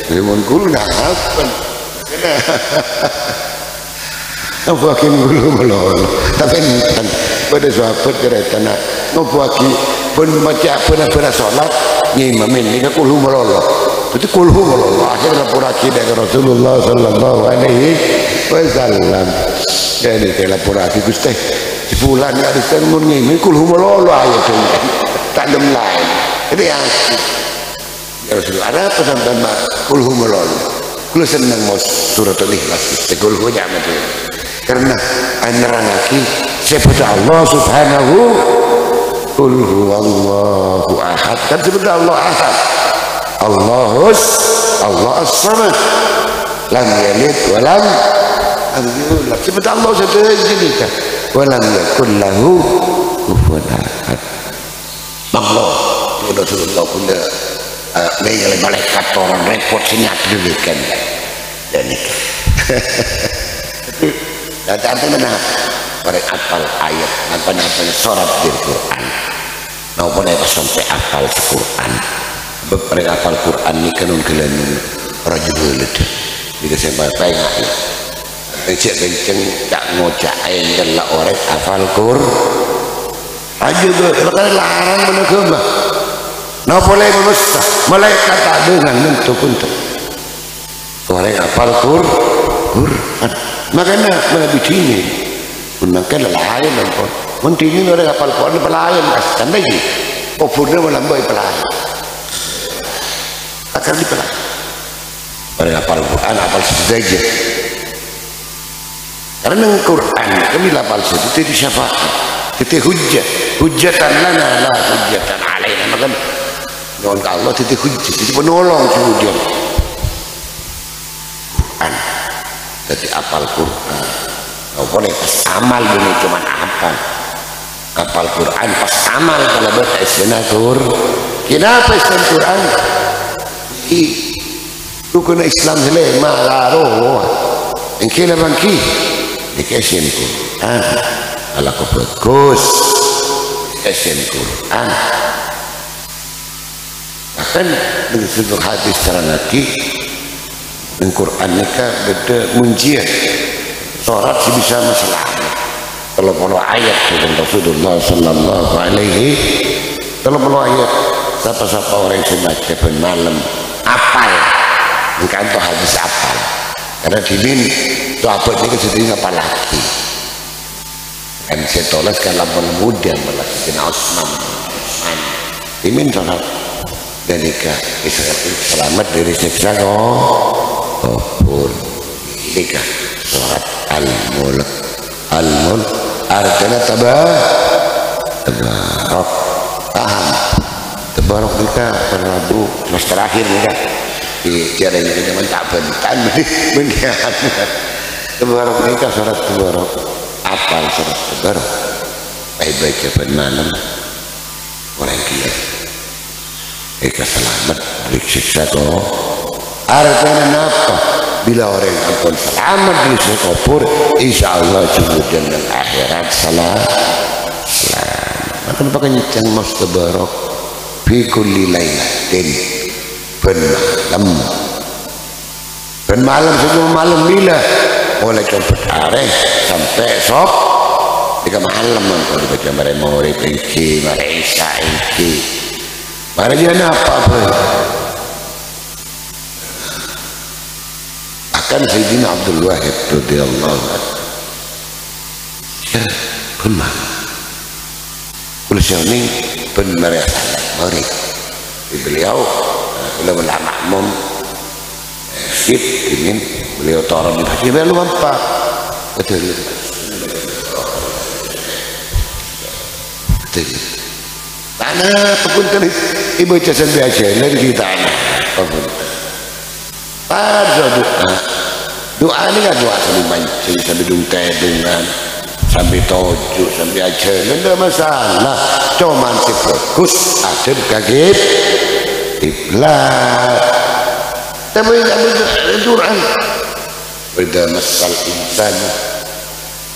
limon kulu nak apa ngebuat kini kulu meloloh tapi kan pada sahabat kereta nak ngebuat kini pun baca pernah sholat ngimamin ini kulhu meloloh itu kulhu meloloh akhirnya lapuraki dari Rasulullah sallallahu alaihi wasallam. Jadi saya lapuraki Gusti di bulan hari tenun ini kulhu meloloh ayo tak ada lain. Jadi aku ya Rasulullah ada apa sampai kulhu meloloh. Kulhu senang mau surat Al-Ikhlas Gusti kulhu jangan tu. Karena aneran lagi seperti Allah subhanahu kulhu Allahu ahad kan seperti Allah ahad. Allah as-samad lam yalid wa lam yulad seperti Allah saja ini kan wa lam yakul lahu kufuwan ahad. Allah Rasulullah punya mengenai malaikat orang repot senyap dulu kan dan itu dan mana mereka apal ayat apa surat di Quran maupun apa sampai apal Quran. Mereka hafal Quran ni kanun kelan rajul lid jika saya tengok cek kenceng tak ngocak air lah orang hafal Quran rajul kalau larang mana kemah no boleh menusta malaikat tak dengan nentu pun tu orang hafal Quran makanya lebih tinggi gunakan lain dan pun mentingin orang hafal Quran pelayan kan lagi pupurnya melambai pelayan akan dipelajari. Pada hafal Quran hafal saja. Karena Quran kami hafal saja itu syafaat, itu hujjatan lana la hujjatan alaina. Maka mohon Allah itu hujjah, itu penolong kemudian. Quran, jadi hafal Quran. Kau boleh pas amal ini cuma hafal Quran pas amal kalau beristina Quran. Kenapa istina Quran? Rukun Islam hele malaro engkela bangki dikasih Quran ala ko bagus dikasih Quran bahkan dengan sebuah hadis terangati dengan Quran mereka beda munjiat surat bisa masalah kalau ayat dengan Rasulullah sallallahu alaihi kalau ayat siapa-siapa orang yang baca malam apal bukan tuh habis apal karena dimin itu apa ini kesedihnya apa lagi kan saya tolak kalau muda melakukan Osman dimin sholat dan nikah selamat dari siksa kubur nikah surat Al-Mulk artinya tabarok paham tabarok nikah Rabu mas terakhir nikah di tiada yang kita tak bentan mendiam tabarok nikah surat tabarok apal surat tabarok baik-baik kepada malam orang kira mereka selamat dari siksa artinya apa bila orang akan selamat dari siksa kubur insyaallah kemudian dan akhirat selamat maka pakai nyicang mas tabarok fi kulli lailatin ben malam sebelum malam bila mulai dari sampai esok tiga malam kalau dibaca meremori iki mereka iki mari apa bahkan Sayyidina Abdul Wahid radhiyallahu anhu pemah kulisyoni pun mereka mari beliau ulama makmum masjid ingin beliau taruh di masjid beliau apa betul tanah pun kan ibu casan biasa lagi tanah pada doa ini kan doa sambil mancing sambil dung-tedungan sambil tojuk sambil aja tidak masalah cuman si fokus ada kaget iblat tapi tidak Quran beda masal insan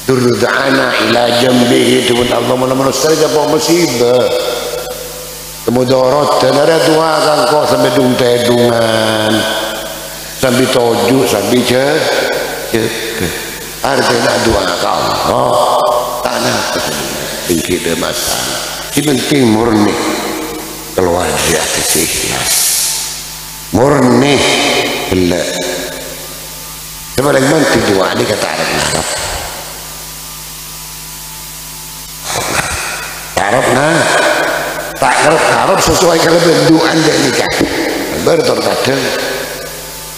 durda'ana ila jambihi itu Allah manusia apa musibah kemudarat dan ada doa kan kau sampai dung-tedungan sambil tojuk sambil artinya doa kau tanah tinggi ada masalah ini penting murni keluar dari hati ikhlas murni gelak sebenarnya penting doa ini kata Arab tak Arab sesuai kalau doa dia nikah bertor kadang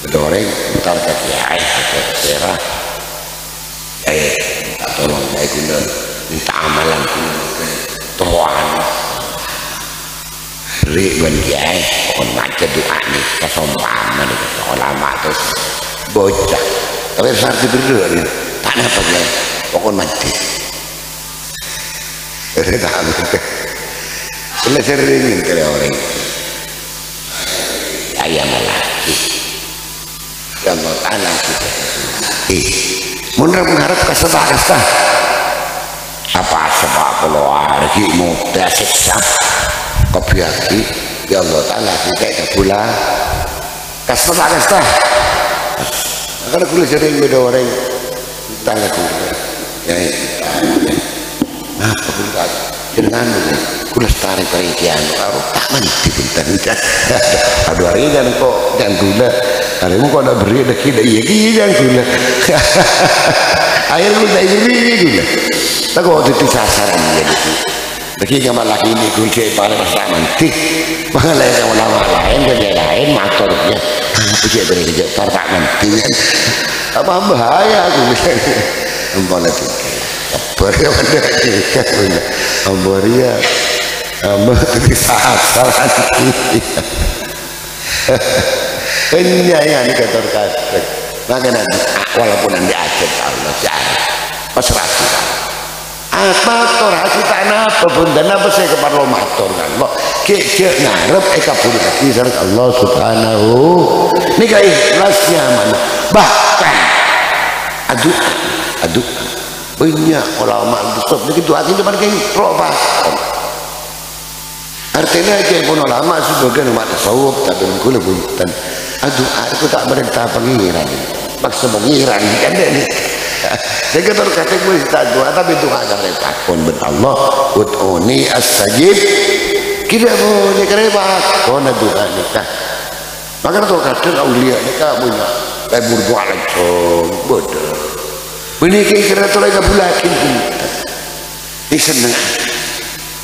bedoreng entar ke kiai ke serah minta tolong saya guna minta amalan toan beri buat kiai kon macet doa nih kesompanan ulama terus bocah tapi harus diberi tanah apa dia pokok mati tahu boleh sering kali orang ayam lagi yang mau tanah kita mundur mengharap kesedah apa sebab keluar himu tersiksa kebiaki ya Allah ta'ala kita pula kesedah karena kulit sering beda orang tangga kulit ya apa kulit dengan kulit tarik perikian tak mandi bentar aduh hari dan kok dan gula hari mu kok nak beri dah kita iya dan gula ayat lu tak beri gula tak kok itu sasaran dia lagi gambar lagi ini kunci paling tak mandi mengalai sama lama lain kerja lain motornya kunci beri kerja tak mandi apa bahaya gula empat lagi Amboria pada kita punya Amboria di sasaran ini kata-kata makanya walaupun nanti ajar Allah jahat pasrah mator hati tanah apa pun dan apa saya kepada mator kan lo kek ngarep kabur lagi sama Allah subhanahu ini kayak ikhlasnya mana bahkan aduk banyak ulama besar begitu hati depan kayak proba artinya kayak pun ulama sebagian umat tasawuf tapi mengkulah buntan aduh aku tak merintah pengiran maksa pengiran kan ini saya kata gue tak doa tapi doa akan takun ben Allah ud'uni astajib kira boleh kereba kona doa nikah maka tu kata aulia nikah punya lebur doa langsung bodoh ini kira tu lagi bulakin ini senang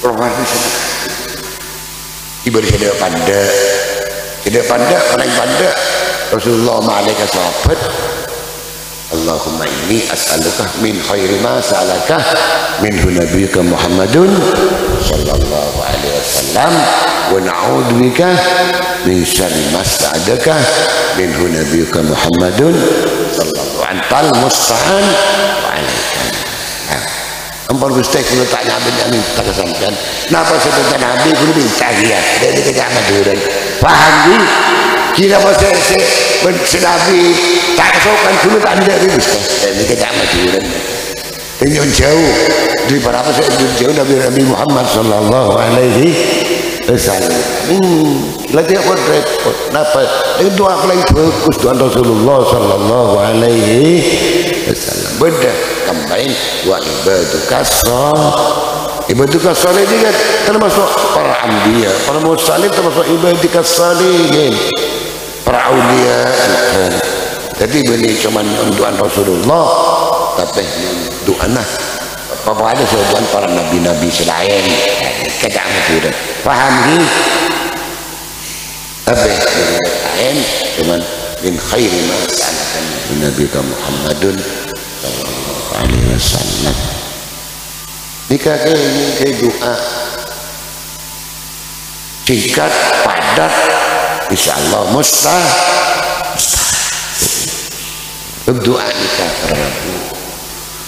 orang ini senang ibadah tidak pandai orang pandai Rasulullah ma'alaika sahabat Allahumma inni as'aluka min khairi ma sa'alaka minhu nabiyuka Muhammadun sallallahu alaihi wasallam wa na'udhu bika min syarri ma sta'adaka minhu nabiyuka Muhammadun sallallahu antal musta'an wa alaikan ampun Gusti kula tak nabi minta kesampean napa sebut nabi kula minta dia dari kerja maduran paham ni kira pasal senabi tak kesokan kula tak ada Gusti dari kerja maduran tunjuk jauh dari berapa saya jauh Nabi Muhammad sallallahu alaihi wasallam lagi apa repot napa itu doa paling bagus doa Rasulullah sallallahu alaihi wasallam beda kembali wa ibadukas salih ini kan termasuk para anbiya para mursalin termasuk ibadukas salihin para aulia Jadi beli cuman doa Rasulullah, tapi doa nah apa ada sebuah para nabi-nabi selain kadang itu dah faham ni tapi lain cuman min khairi ma sa'alakan Nabi Muhammadun sallallahu alaihi wasallam nikah ke doa singkat padat insyaallah berdoa nikah Prabu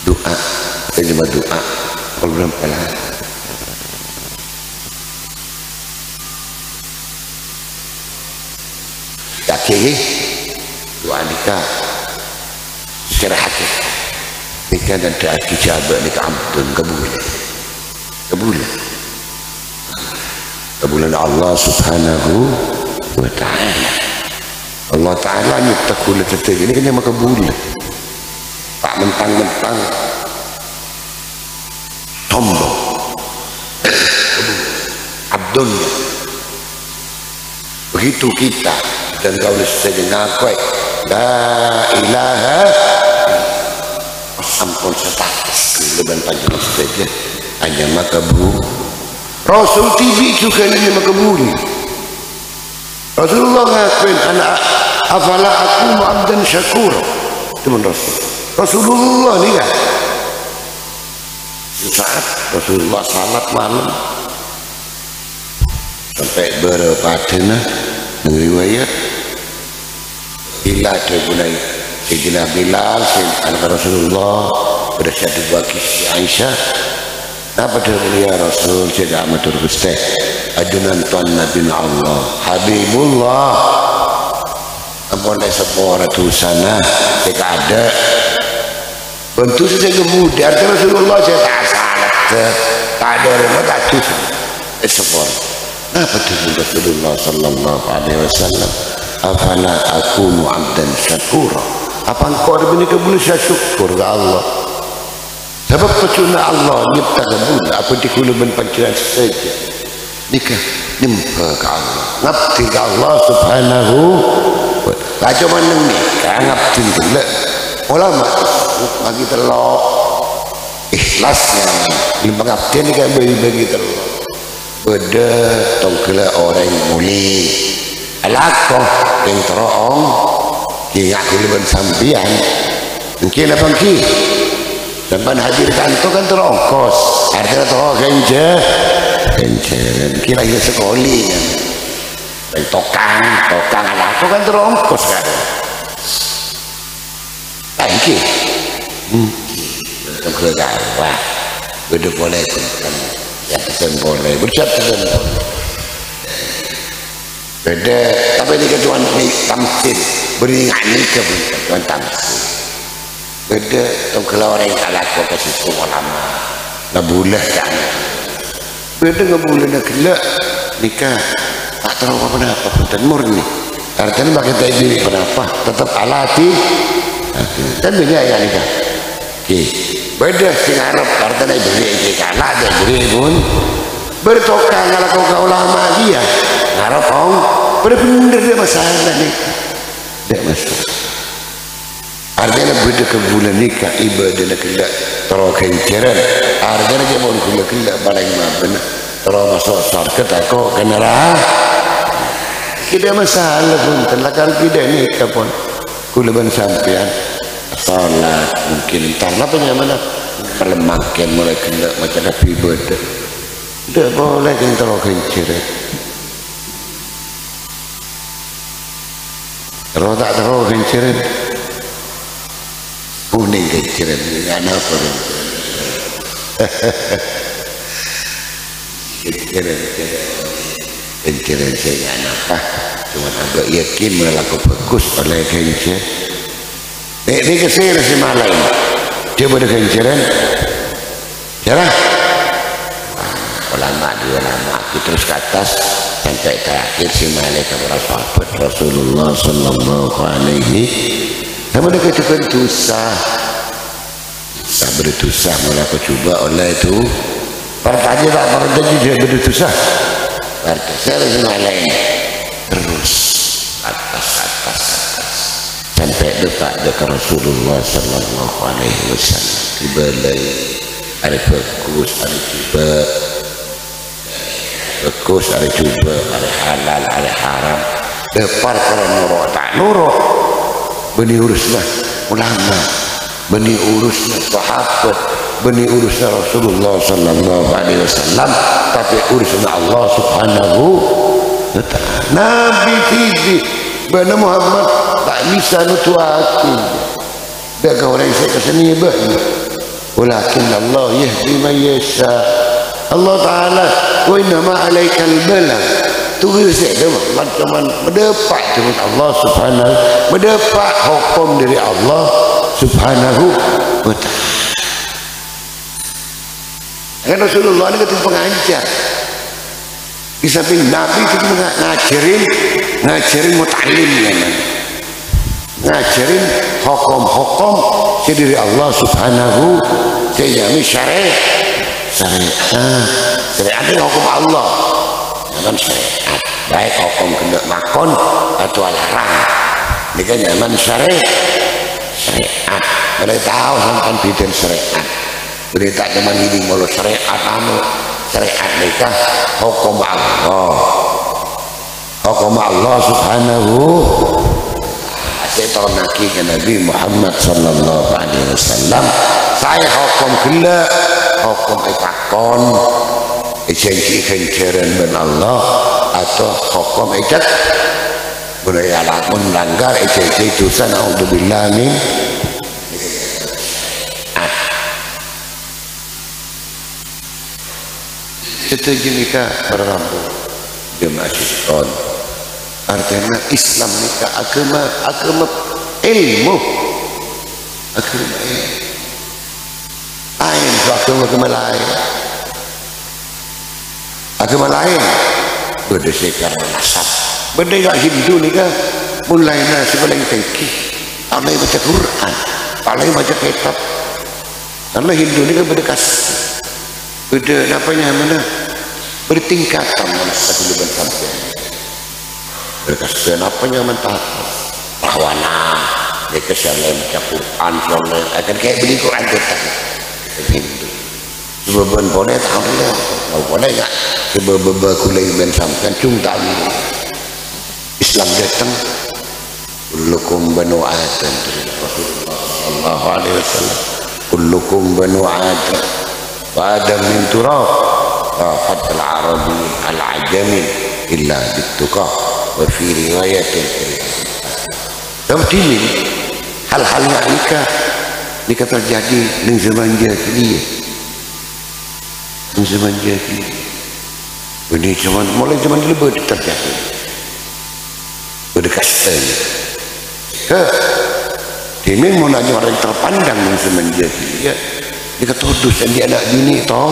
doa terjemah doa kalau belum kalah yakin doa nikah secara hakikat nikah dan doa dijabah nikah amtun kebulan Allah subhanahu wa ta'ala Allah ta'ala nyipta kula tetap ini kan yang makabul tak mentang-mentang sombong abdulnya begitu kita dan kau saja ngaku la ilaha ampun status leban panjang saja hanya makabul Rasul TV juga ini makabul Rasulullah ngakuin anak afala aku abdan syakur teman Rasulullah ni kan saat Rasulullah salat malam sampai berpatena riwayat bila ada bunai Sayyidina Bilal anak Rasulullah pada satu bagi Aisyah apa dia Rasul saya amatur Gusti adunan tuan Nabi Allah Habibullah ampun sepuluh ratusan jika ada bentuk saya kemudian Rasulullah saya tak salat tak ada orang tak tuh sepuluh apa tu Rasulullah sallallahu alaihi wasallam afala akunu abdan syakura apa engkau ada benih kebun syukur ke Allah sebab pecuna Allah nyipta kebun apa dikuluban pancuran saja nikah nyempa ke Allah ngabdi ke Allah subhanahu wa ta'ala cuma nikah ngabdi pula ulama bagi telok ikhlasnya lima ngabdi ni kan bagi telok beda tongkela orang muli alakoh yang terong yang aku leban sampian mungkin apa mungkin sampai hadirkan itu kan terongkos artinya terong genjer kira ya sekoli dan tokang alakoh kan terongkos kan mungkin tongkela garwah beda boleh ya tekan boleh bersiap tekan boleh beda tapi ini ketuan tamsil beringat ni ketuan tamsil beda tongkela orang yang tak laku ke situ ulama ngebulah kan beda ngebulah nak gelak nikah tak tahu apa-apa punten murni artinya bagi tak diri kenapa tetap alati dan beda ya nikah beda sing Arab artinya beri kalah dan beri pun bertokang kalau kau ulama dia Arab kau benar-benar dia masalah ni tidak masalah artinya beda ke bulan nikah ibadah nak kelak terokan ceran artinya dia pun kelak paling benar terus masuk syarikat aku kena rah tidak masalah pun telakar tidak nikah pun kulaban sampean salat mungkin entah apa mana kalau makin mulai kena macam Nabi ibadah tidak boleh kita terokan ceran kalau tak terokan ceran kuning keciran anak apa keciran saya anak apa cuma agak yakin melakukan bagus oleh keciran ini kesir si malam coba ada keciran jalan ulama dua ulama terus ke atas sampai terakhir si malam kepada sahabat Rasulullah sallallahu alaihi sama dia katakan dosa tak berdosa malah aku cuba oleh itu partanya tak partanya dia berdosa partanya saya lain terus atas sampai dekat dekat Rasulullah sallallahu alaihi wasallam dibelai ada fokus ada cuba fokus ada cuba ada halal ada haram depan orang nurut tak nurut beni uruslah ulama beni uruslah sahabat beni uruslah Rasulullah sallallahu alaihi wasallam tapi uruslah Allah subhanahu wa ta'ala Nabi tibi bana Muhammad tak bisa nutuaki dak orang saya kesini banyak walakin Allah yahdi man yasha Allah taala wa inna ma alaikal balagh tulis saja macam mendapat dengan Allah subhanahu mendapat hukum dari Allah subhanahu wa ta'ala. Kan Rasulullah ini ketua pengajar di samping Nabi itu ngajarin mutalim ngajarin hukum-hukum dari Allah subhanahu sejami syariat itu hukum Allah dengan syariat baik hukum kena makon atau larang ini kan zaman syariat mereka tahu sampai bidan syariat mereka tak zaman ini malu syariat syariat mereka hukum Allah subhanahu saya tahu naki ke Nabi Muhammad sallallahu alaihi wasallam saya hukum gila hukum ikakon janji kencaran ben Allah atau hukum ikat budaya lamun melanggar janji dosa naudzubillah min setuju nikah berambu jemaah syaitan artinya Islam nikah agama ilmu agama lain berdasarkan nasab benda yang Hindu nikah mulainya sebagai tengki alai baca Quran alai baca kitab alai Hindu nikah berdekas beda apanya mana bertingkatan satu leban sampai berkasihan apanya mentah rahwana mereka syalai baca Quran syalai akan kayak beli Quran tetap Hindu sebab boleh tahu lah kalau boleh tak sebab kulai ben sampai cung tali Islam datang kullukum banu adam Rasulullah sallallahu alaihi wasallam kullukum banu adam wa adam min turab fatul arabi al-ajami illa bittuqa wa fi riwayatin seperti ini hal-hal yang nikah terjadi di zaman jahiliyah di zaman jahiliyah ini mulai zaman dulu terjadi berdekatan ini mau nanya orang terpandang di zaman jahiliyah dia ketudus dan dia anak bini toh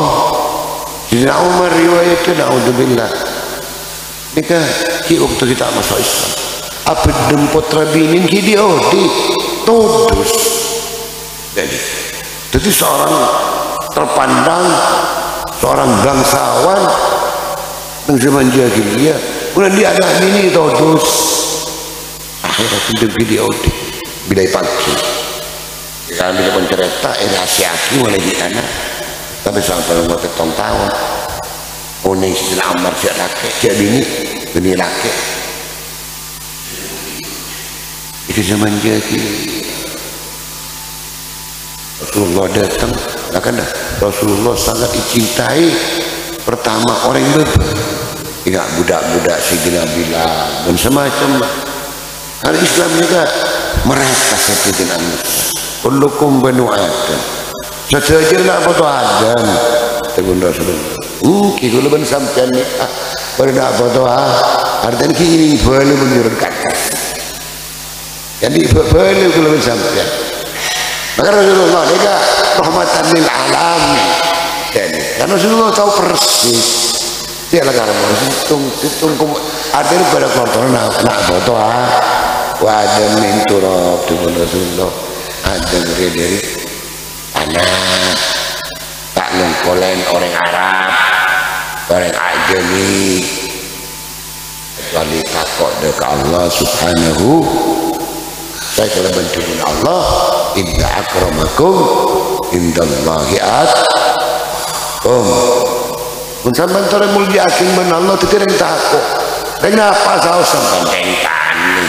Sayyidina Umar riwayatnya naudzubillah nikah ki waktu kita masuk Islam apa dempot rabinin ki dia ditudus jadi seorang terpandang seorang bangsawan di zaman jahiliyah kemudian dia anak bini tudus akhirnya hidup dia bidai pagi kalau dia pun cerita rahasiaki mulai di anak tapi sampai umur ketong tahun ini Sayyidina Umar siap laki siap bini laki itu zaman jahiliyah Rasulullah datang kan Rasulullah sangat dicintai pertama orang beba ingat budak-budak Sayyidina Bilal dan semacam kalau Islam juga mereka Sayyidina Musa kullukum banu adam saja nak foto Adam tegun Rasulullah kalau ben sampean ni pada nak foto artinya kini perlu menurunkan jadi perlu kalau ben sampean maka Rasulullah dia rahmatan lil alamin karena Rasulullah tahu persis dia lah karena hitung artinya pada kotor nak foto wa adam min turab tegun Rasulullah ada dari anak tak lengkolen orang Arab orang ajami kecuali takut dekat Allah subhanahu saya kalau bantu Allah, inna akramakum indallahi atqakum. Mun sampean tore mulyaakeun ben Allah teu teu takok. Deng napa saos sampean tani.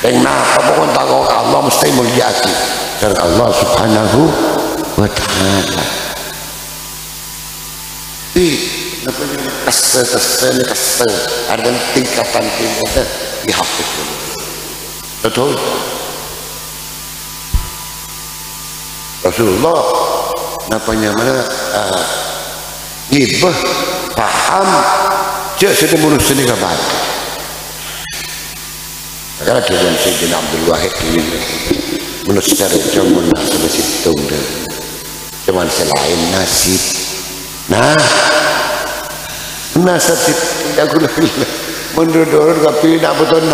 Deng napa pokon takok Allah mesti mulyaakeun sareng Allah Subhanahu wa taala. Napa kesel ada tingkatan dihapuskan. Betul. Rasulullah napanya mana ngibah paham cek sudah mulus sini kapan karena dengan Sayyidina Abdul Wahid ini mulus secara cuman sampai situng deh cuman selain nasib nasib tidak guna menurut tapi nak betul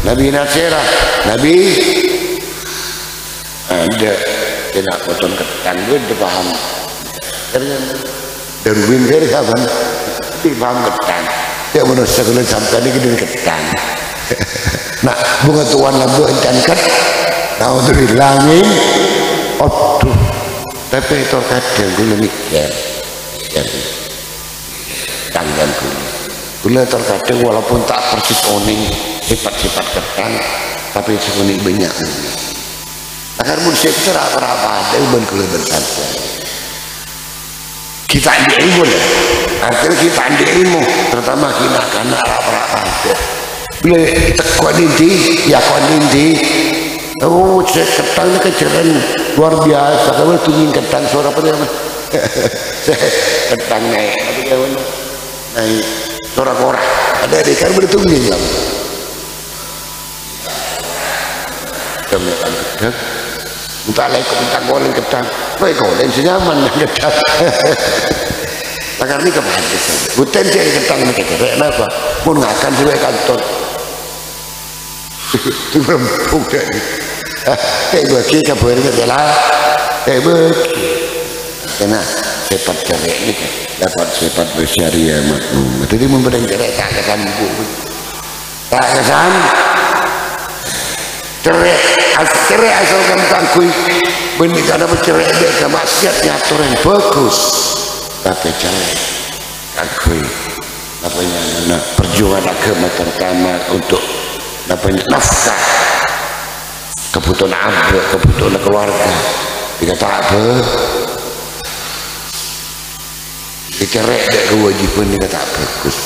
Nabi Nasirah Nabi ada tidak betul ketan gue paham karena Darwin dari kapan dipaham ketan ya manusia kalau sampai ini gini ketan nah bunga tuan lampu encan ket nah untuk hilangin aduh tapi itu kadang gue mikir tanggan gue terkadang walaupun tak persis oning sifat-sifat ketan tapi sebenarnya banyak agar manusia itu apa-apa ada uban kula bersaja kita andi ilmu lah artinya kita andi ilmu terutama kita karena apa-apa ada bila tekuan inti ya kuan inti oh ketangnya keceran luar biasa kalau tungguin ketang suara apa namanya ketang naik naik suara korak ada di kan bertungguin lah kemudian ketang minta lekuk minta goreng ketang baik goreng senyaman ketang agar ini kebahagiaan bukan dia ketang ini kecerek apa pun ngakan sebagai kantor itu rempuk dari bagi kabarnya adalah bagi karena sifat cerek ini dapat sifat bersyariah maknum jadi memberi cerek tak kesan tak kesan cerai asal kamu tangkui benih karena bercerai dia maksiatnya aturan bagus tapi cerai tangkui namanya perjuangan agama terutama untuk namanya nafkah kebutuhan abad kebutuhan keluarga dikata apa dicerai dia kewajiban dikata bagus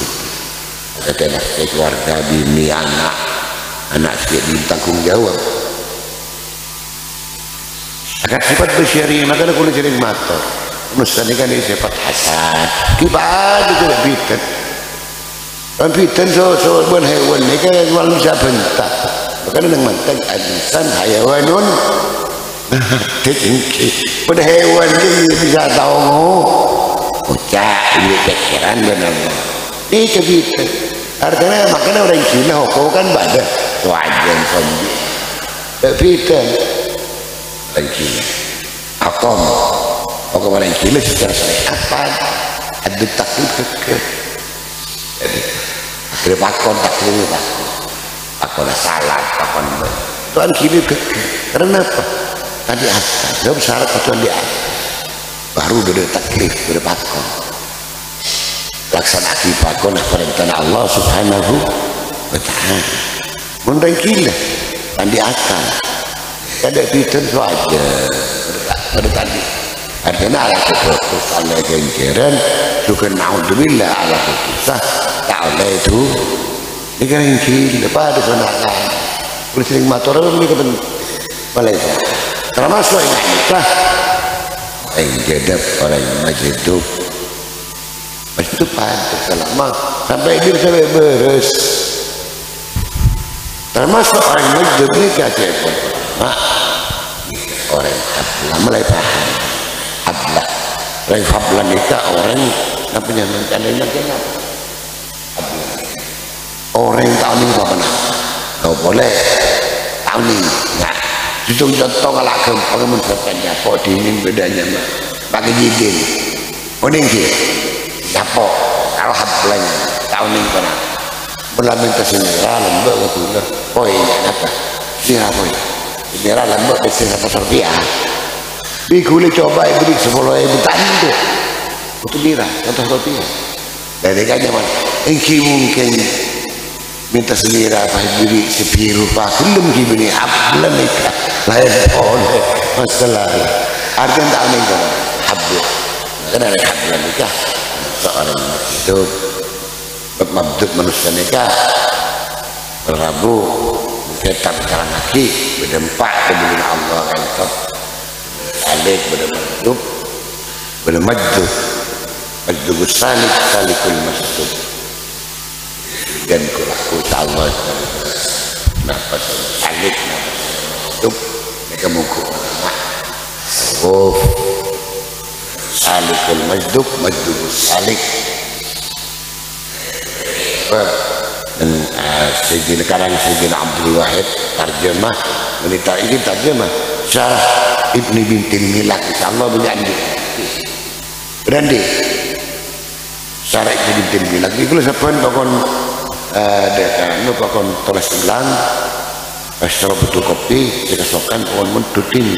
kata keluarga bini anak sedikit ditanggung jawab agar sifat bersyariah makanya kalau sering matur nusan ini kan ini sifat hasan kita ada tidak bitan dan bitan so bukan hewan ini kan manusia bentak makanya yang mantan alisan hayawanun tinggi pada hewan ini bisa tahu ucap ini pikiran benar ini kebitan artinya makanya orang Cina hukum kan pada wajan zombie bitan orang Cina akom orang Cina secara syariat apa ada taklid keke jadi akhirnya pakon taklid pakon salah pakon tuan Cina keke karena apa tadi atas gak bersyarat tuan di atas baru udah taklid udah pakon laksanakan pakon perintah Allah Subhanahu wa ta'ala mundang gila dan di akal ada bitan saja pada tadi artinya ala keputus ala genceran juga na'udzubillah ala keputusah tak oleh itu ini kan yang gila pada sonakan boleh sering motor ini ke Malaysia termasuk yang nikah yang jadab orang yang masih hidup pada selama sampai dia sampai beres termasuk orang yang hidup ini kasih pun orang habla mulai paham habla orang habla nikah orang namanya mentalnya kenapa orang yang tahu ni apa nak kau boleh tahu ni nak justru contoh kalau agama menceritakan apa dinin bedanya pakai jidin oning sih apa kalau habla tahu ni apa belamin kesini lembek ke gula koi apa dia apa Merah lambak besi 100 rupiah. Bikuli coba beli 10.000 tanda. Itu merah 100 rupiah. Dari kan zaman engki mungkin minta selera apa beli sepiru pak belum beli hablan nikah lain boleh masalah. Artinya tak aneh kan hablan. Karena ada hablan nikah seorang hidup mabdud manusia nikah berabu setan sekarang lagi berdempak kemudian Allah kantap alik berdemajub berdemajub majdub salik salikul masjid dan kulaku Allah nafas alik masjid mereka mungkuk salikul masjid majdub salik dan Sayyidina Abdul Wahid tarjemah wanita ini tarjemah Syarah Ibni Bintil Milak insyaallah berani berani Syarah Ibni Bintil Milak itu sapan pakon nu pakon tulis ulang secara betul kopi dikesokan pakon mentutin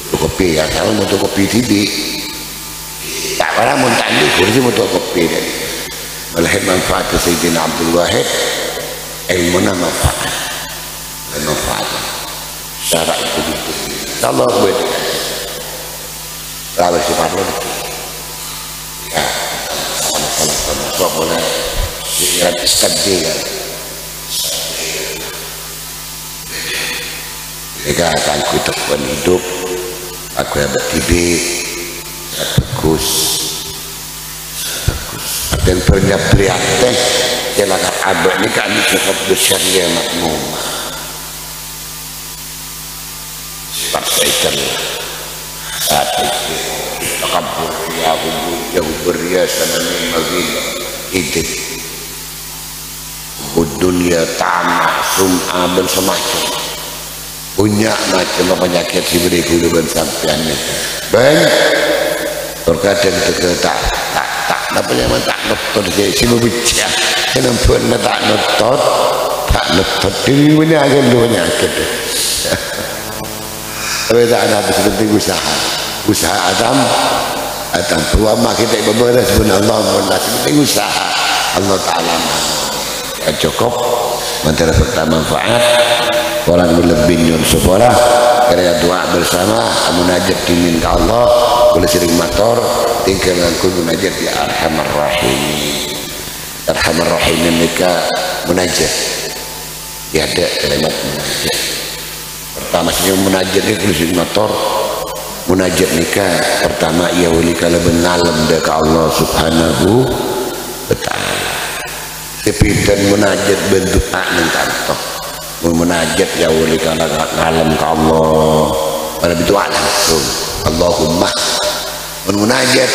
betul kopi ya kalau betul kopi tibi tak pernah muntandi kursi betul kopi deh oleh manfaat Sayyidina Abdul Wahid ilmunya manfaat dan manfaat syarah itu Allah beda kalau si Parlo ya sama-sama boleh sirat istadil jika akan ku tekan hidup aku yang bertibi bagus dan pernah teh ialah abad ni kami cakap bersyariah makmum sebab syaitan saat itu takabur yang beriasan magil itu dunia tamak sum'ah dan semacam punya macam penyakit si beriku dengan sampian ni banyak terkadang tak apa yang tak nutot dia si membaca kenapa tak nutot ini punya akan dunia gitu tapi tak ada seperti usaha Adam pertama kita ibadah sebenarnya Allah seperti usaha Allah Ta'ala cukup antara pertama manfaat orang lebih nyun sekolah karya doa bersama munajat dimin ke Allah boleh sering motor tinggal ngangkul munajat di Arhamar Rahimin. Arhamar Rahimin mereka munajat dia ada kalimat munajat pertama senyum munajat ini boleh sering motor munajat mereka pertama ia wali kalau benalam dari Allah Subhanahu wa ta'ala tapi dan munajat bentuk taknan kantor munajat ya wali kalau ngalam ke Allah pada berdoa langsung Allahumma munajat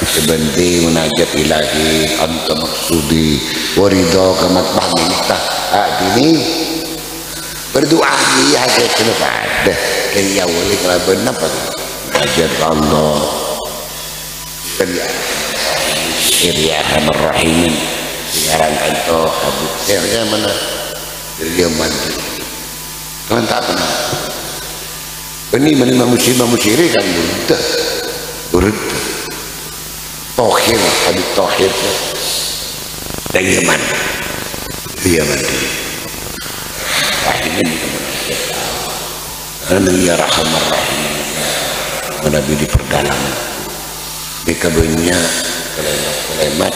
sebenti munajat ilahi anta maksudi waridha kamat bahminta ini berdoa dia hajat kenapa ada kan ya wali kalau benar munajat Allah dan ya Arhamar Rahimin sekarang itu habisnya mana dia mandi kan tak pernah ini menerima musibah musyrik kan urut tohir habis tohir dari Yaman dia mandi Rahimin karena dia Arhamar Rahimin Nabi di perdalaman mereka banyak kalimat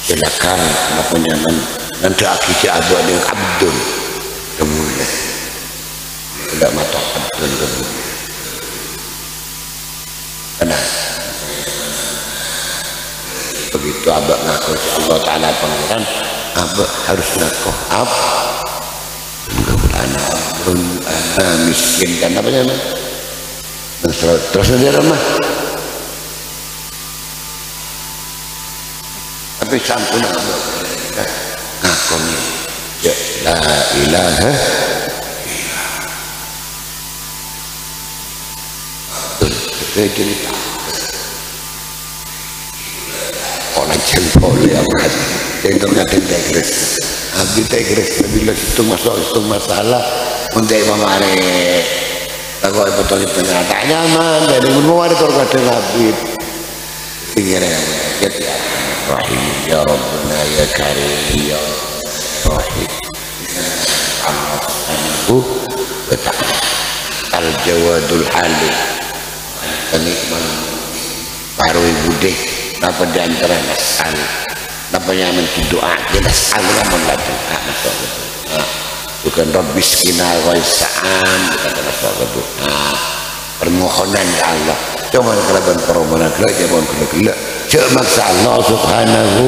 silakan makanya nanti akhirnya ada yang abdul kemudian tidak mata abdul kemudian karena begitu abad ngaku Allah Ta'ala pangeran abad harus ngaku anak miskin kan apa namanya terus dia ramah tapi sampun abad ngakunya ya la ilaha saya cerita orang jempol yang yang ternyata tegres habis tegres bila itu masalah untuk memare aku betul tengah tak nyaman dari memare terkadang Habib pikiran ya Rahim ya Rabbana ya Karim ya Rahim Allah betapa al-jawadul halim penikmat baru ibu deh apa di antara nasal apa yang doa kita salah membaca bukan Rabbis kina waisa'an kata Rasulullah doa permohonan ya Allah cuma keraban permohonan gelak jangan gelak cek maksa Allah subhanahu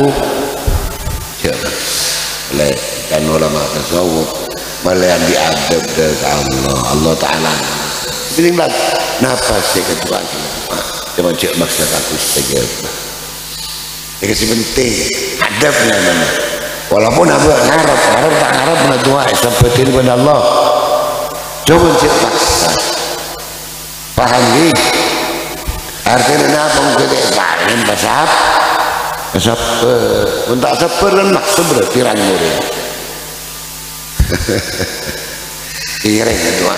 cek oleh dan ulama tasawuf malah yang diadab dari Allah Ta'ala ini lah nafas sih ketua cuma cek maksa aku setegak ini penting adabnya mana walaupun abang ngarap tak ngarap pernah doa sampai kepada Allah coba cek maksa paham ni artinya apa mungkin paling pasap untuk sabar dan maksud berarti rangguri kira doa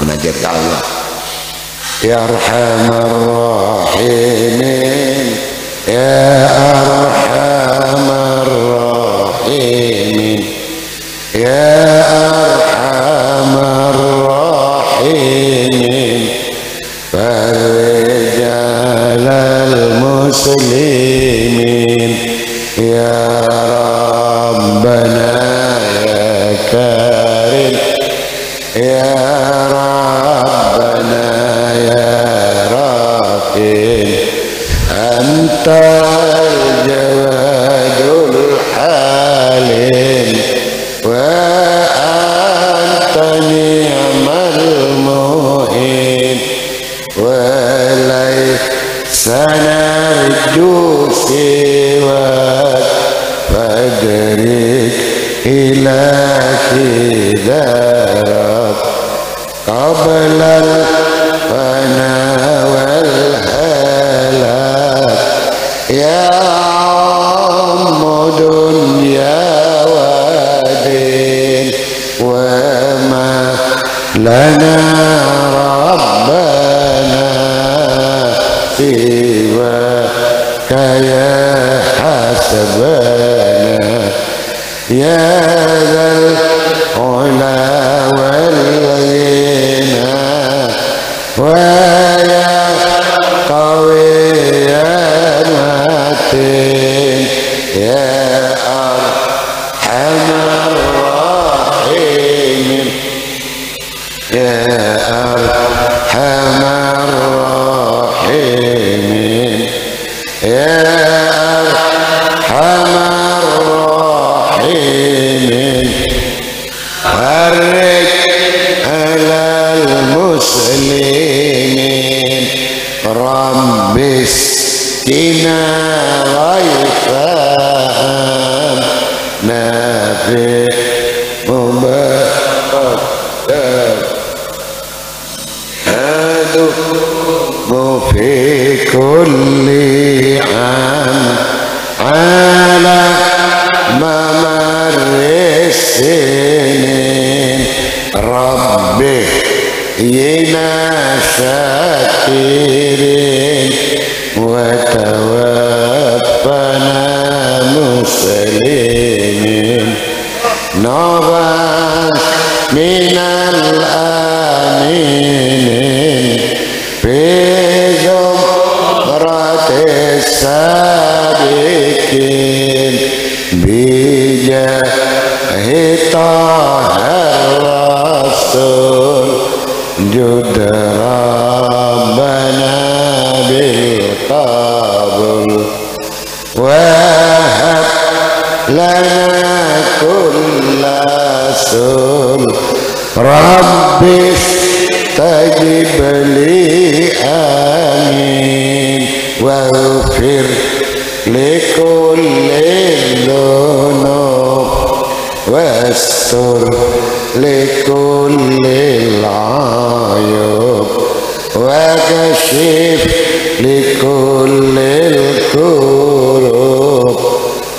menajat ke Allah ya Arhamar Rahimin ya Arhamar Rahimin ya Arhamar Rahimin farrijal al-muslimin ya Rabbana ya Karim ya Rabbana ya Rahim antal jawadul halim wa anta ni'mal mu'in wa laysa narju siwak fadrik ila kidarak qabla al-fana wal-halak ya ammudun ya wadin wa ma lana rabbana siwa kaya hasabana ya zal ula wal ghina wa ya qawi ya matin ya arhamar rahimin ya arhamar rahimin ya arhamar rahimin farij alal muslimin rabbis kina ghaifan nafi mubarak aduh fi kulli am ala mamarris sinin rabbi yina syakirin wa tawaffana muslimin nabas minal aminin fi zumratis sabiqin bijahi tahar rasul jud rabbana bil qabul wahab lana kulla sul rabbis tajib li amin waghfir likulli dhunub wastur likulli ayub wa kashif likulli kurub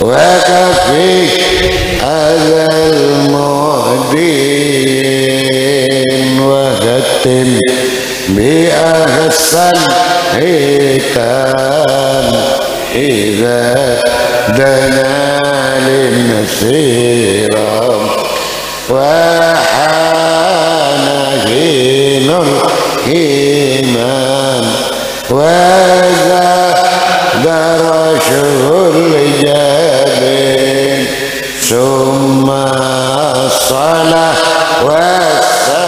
wa kafik azal mu'din بأحسن ختام إذا دنا للنسيرا وحان حين الإيمان وزاد رشه الجبين ثم الصلاة والسلام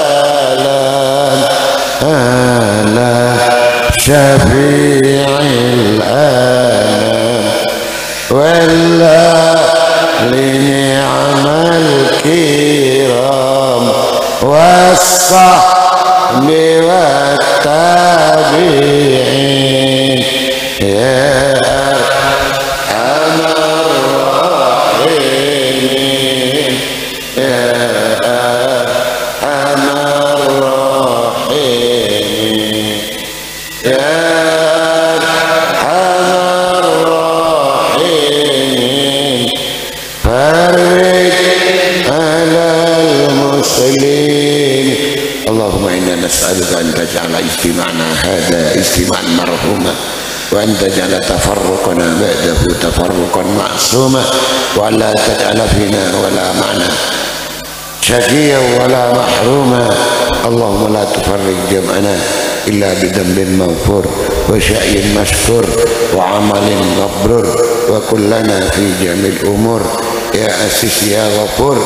على شفيع الأنام والله لنعم الكرام والصحب والتابعين يا أرحم الراحمين يا أرحم الراحمين يا أرحم الراحمين فرج على المسلمين. اللهم إنا نسألك أن تجعل اجتماعنا هذا اجتماعا مرحوما وأن تجعل تفرقنا بعده تفرقا معصوما وألا تجعل فينا ولا معنا شقيا ولا محروما. اللهم لا تفرق جمعنا إلا بذنب مغفور وشأي مشكور وعمل مبرور وكلنا في جميع الأمور يا أسيس يا غفور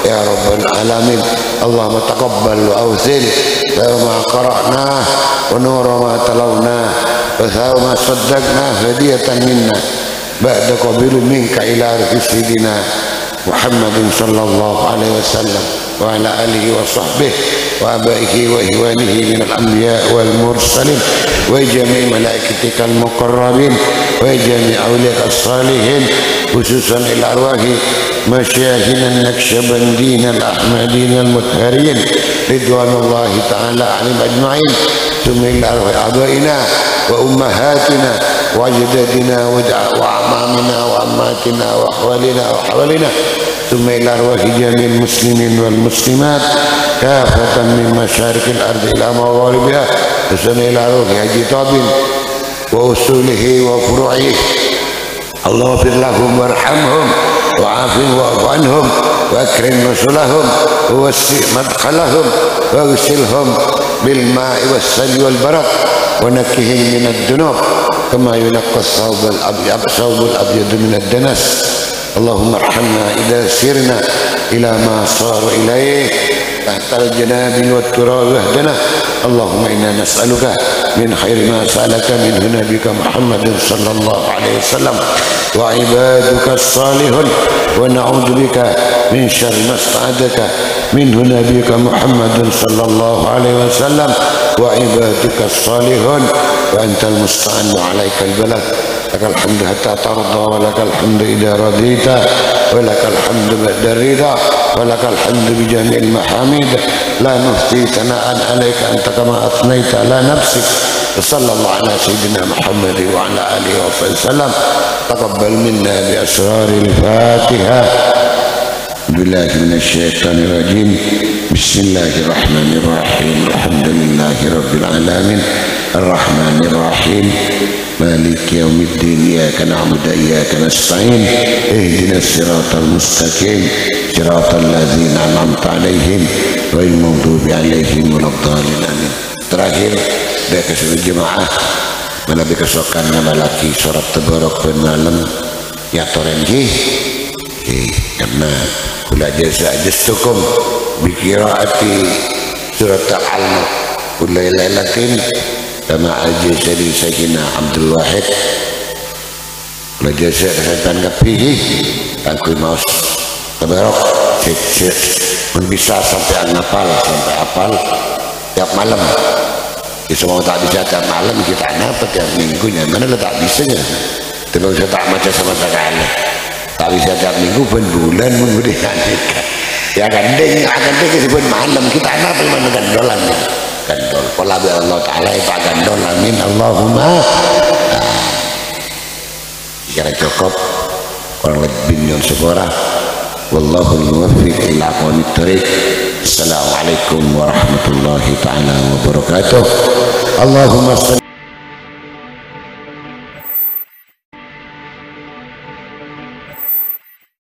يا رب العالمين. اللهم تقبل وأوزل ما قرأناه ونور ما تلوناه وثاو ما صدقناه هدية منا بعد قبول منك إلى روح سيدنا محمد صلى الله عليه وسلم وعلى آله وصحبه وآبائه وإخوانه من الأنبياء والمرسلين وجميع ملائكتك المقربين وجميع أولياء الصالحين خصوصا إلى أرواح مشايخنا النكشبندين الأحمدين المطهرين رضوان الله تعالى عليهم أجمعين ثم إلى أرواح آبائنا وأمهاتنا وأجدادنا وأعمامنا وأماتنا وأحوالنا وحوالنا ثم إلى أرواح جميع المسلمين والمسلمات كافة من مشارق الأرض إلى مغاربها ثم إلى أرواح حاج طابل وأصوله وفروعه. اللهم اغفر لهم وارحمهم وعافهم واعف عنهم وأكرم نزلهم ووسع مدخلهم واغسلهم بالماء والثلج والبرد ونكهم من الذنوب كما ينقى الثوب الأبيض من الدنس. اللهم ارحمنا إذا سرنا إلى ما صار إليه تحت الجناب والتراب واهدنا. اللهم إنا نسألك من خير ما سألك منه نبيك محمد صلى الله عليه وسلم وعبادك الصالحون ونعوذ بك من شر ما استعاذك منه نبيك محمد صلى الله عليه وسلم وعبادك الصالحون وأنت المستعان وعليك البلاغ. لك الحمد حتى ترضى ولك الحمد إذا رضيت ولك الحمد بعد الرضا ولك الحمد بجميع المحامد لا نحصي ثناء عليك أنت كما أثنيت على نفسك. وصلى الله على سيدنا محمد وعلى آله وصحبه وسلم. تقبل منا بأسرار الفاتحة. بالله من الشيطان الرجيم. بسم الله الرحمن الرحيم. الحمد لله رب العالمين الرحمن الرحيم مالك يوم الدين إياك نعبد وإياك نستعين اهدنا الصراط المستقيم صراط الذين أنعمت عليهم غير المغضوب عليهم ولا الضالين آمين. Terakhir dari keseluruhan jemaah menabi kesokan ngamalaki surat tabarok ben malam ya torenji karena kula jasa ajastukum bikiraati surat al-alaq kulai lailatin kama ajasari sayyidina Abdul Wahid kula jasa kesehatan kepihi aku mau tabarok pun bisa sampai apal tiap malam. Kita mau tak bisa tiap malam kita apa tiap minggunya mana lah tak bisa ya. Tidak bisa tak macam sama sekali. Tak bisa tiap minggu pun bulan pun boleh anehkan. Ya gandeng disebut malam kita apa mana gandolan ya. Gandol. Pola Allah Taala itu gandol amin Allahumma. Kira cukup kurang lebih milion sekolah wallahu muwaffiq ila aqwamit thoriq. Assalamualaikum warahmatullahi taala wabarakatuh. Allahumma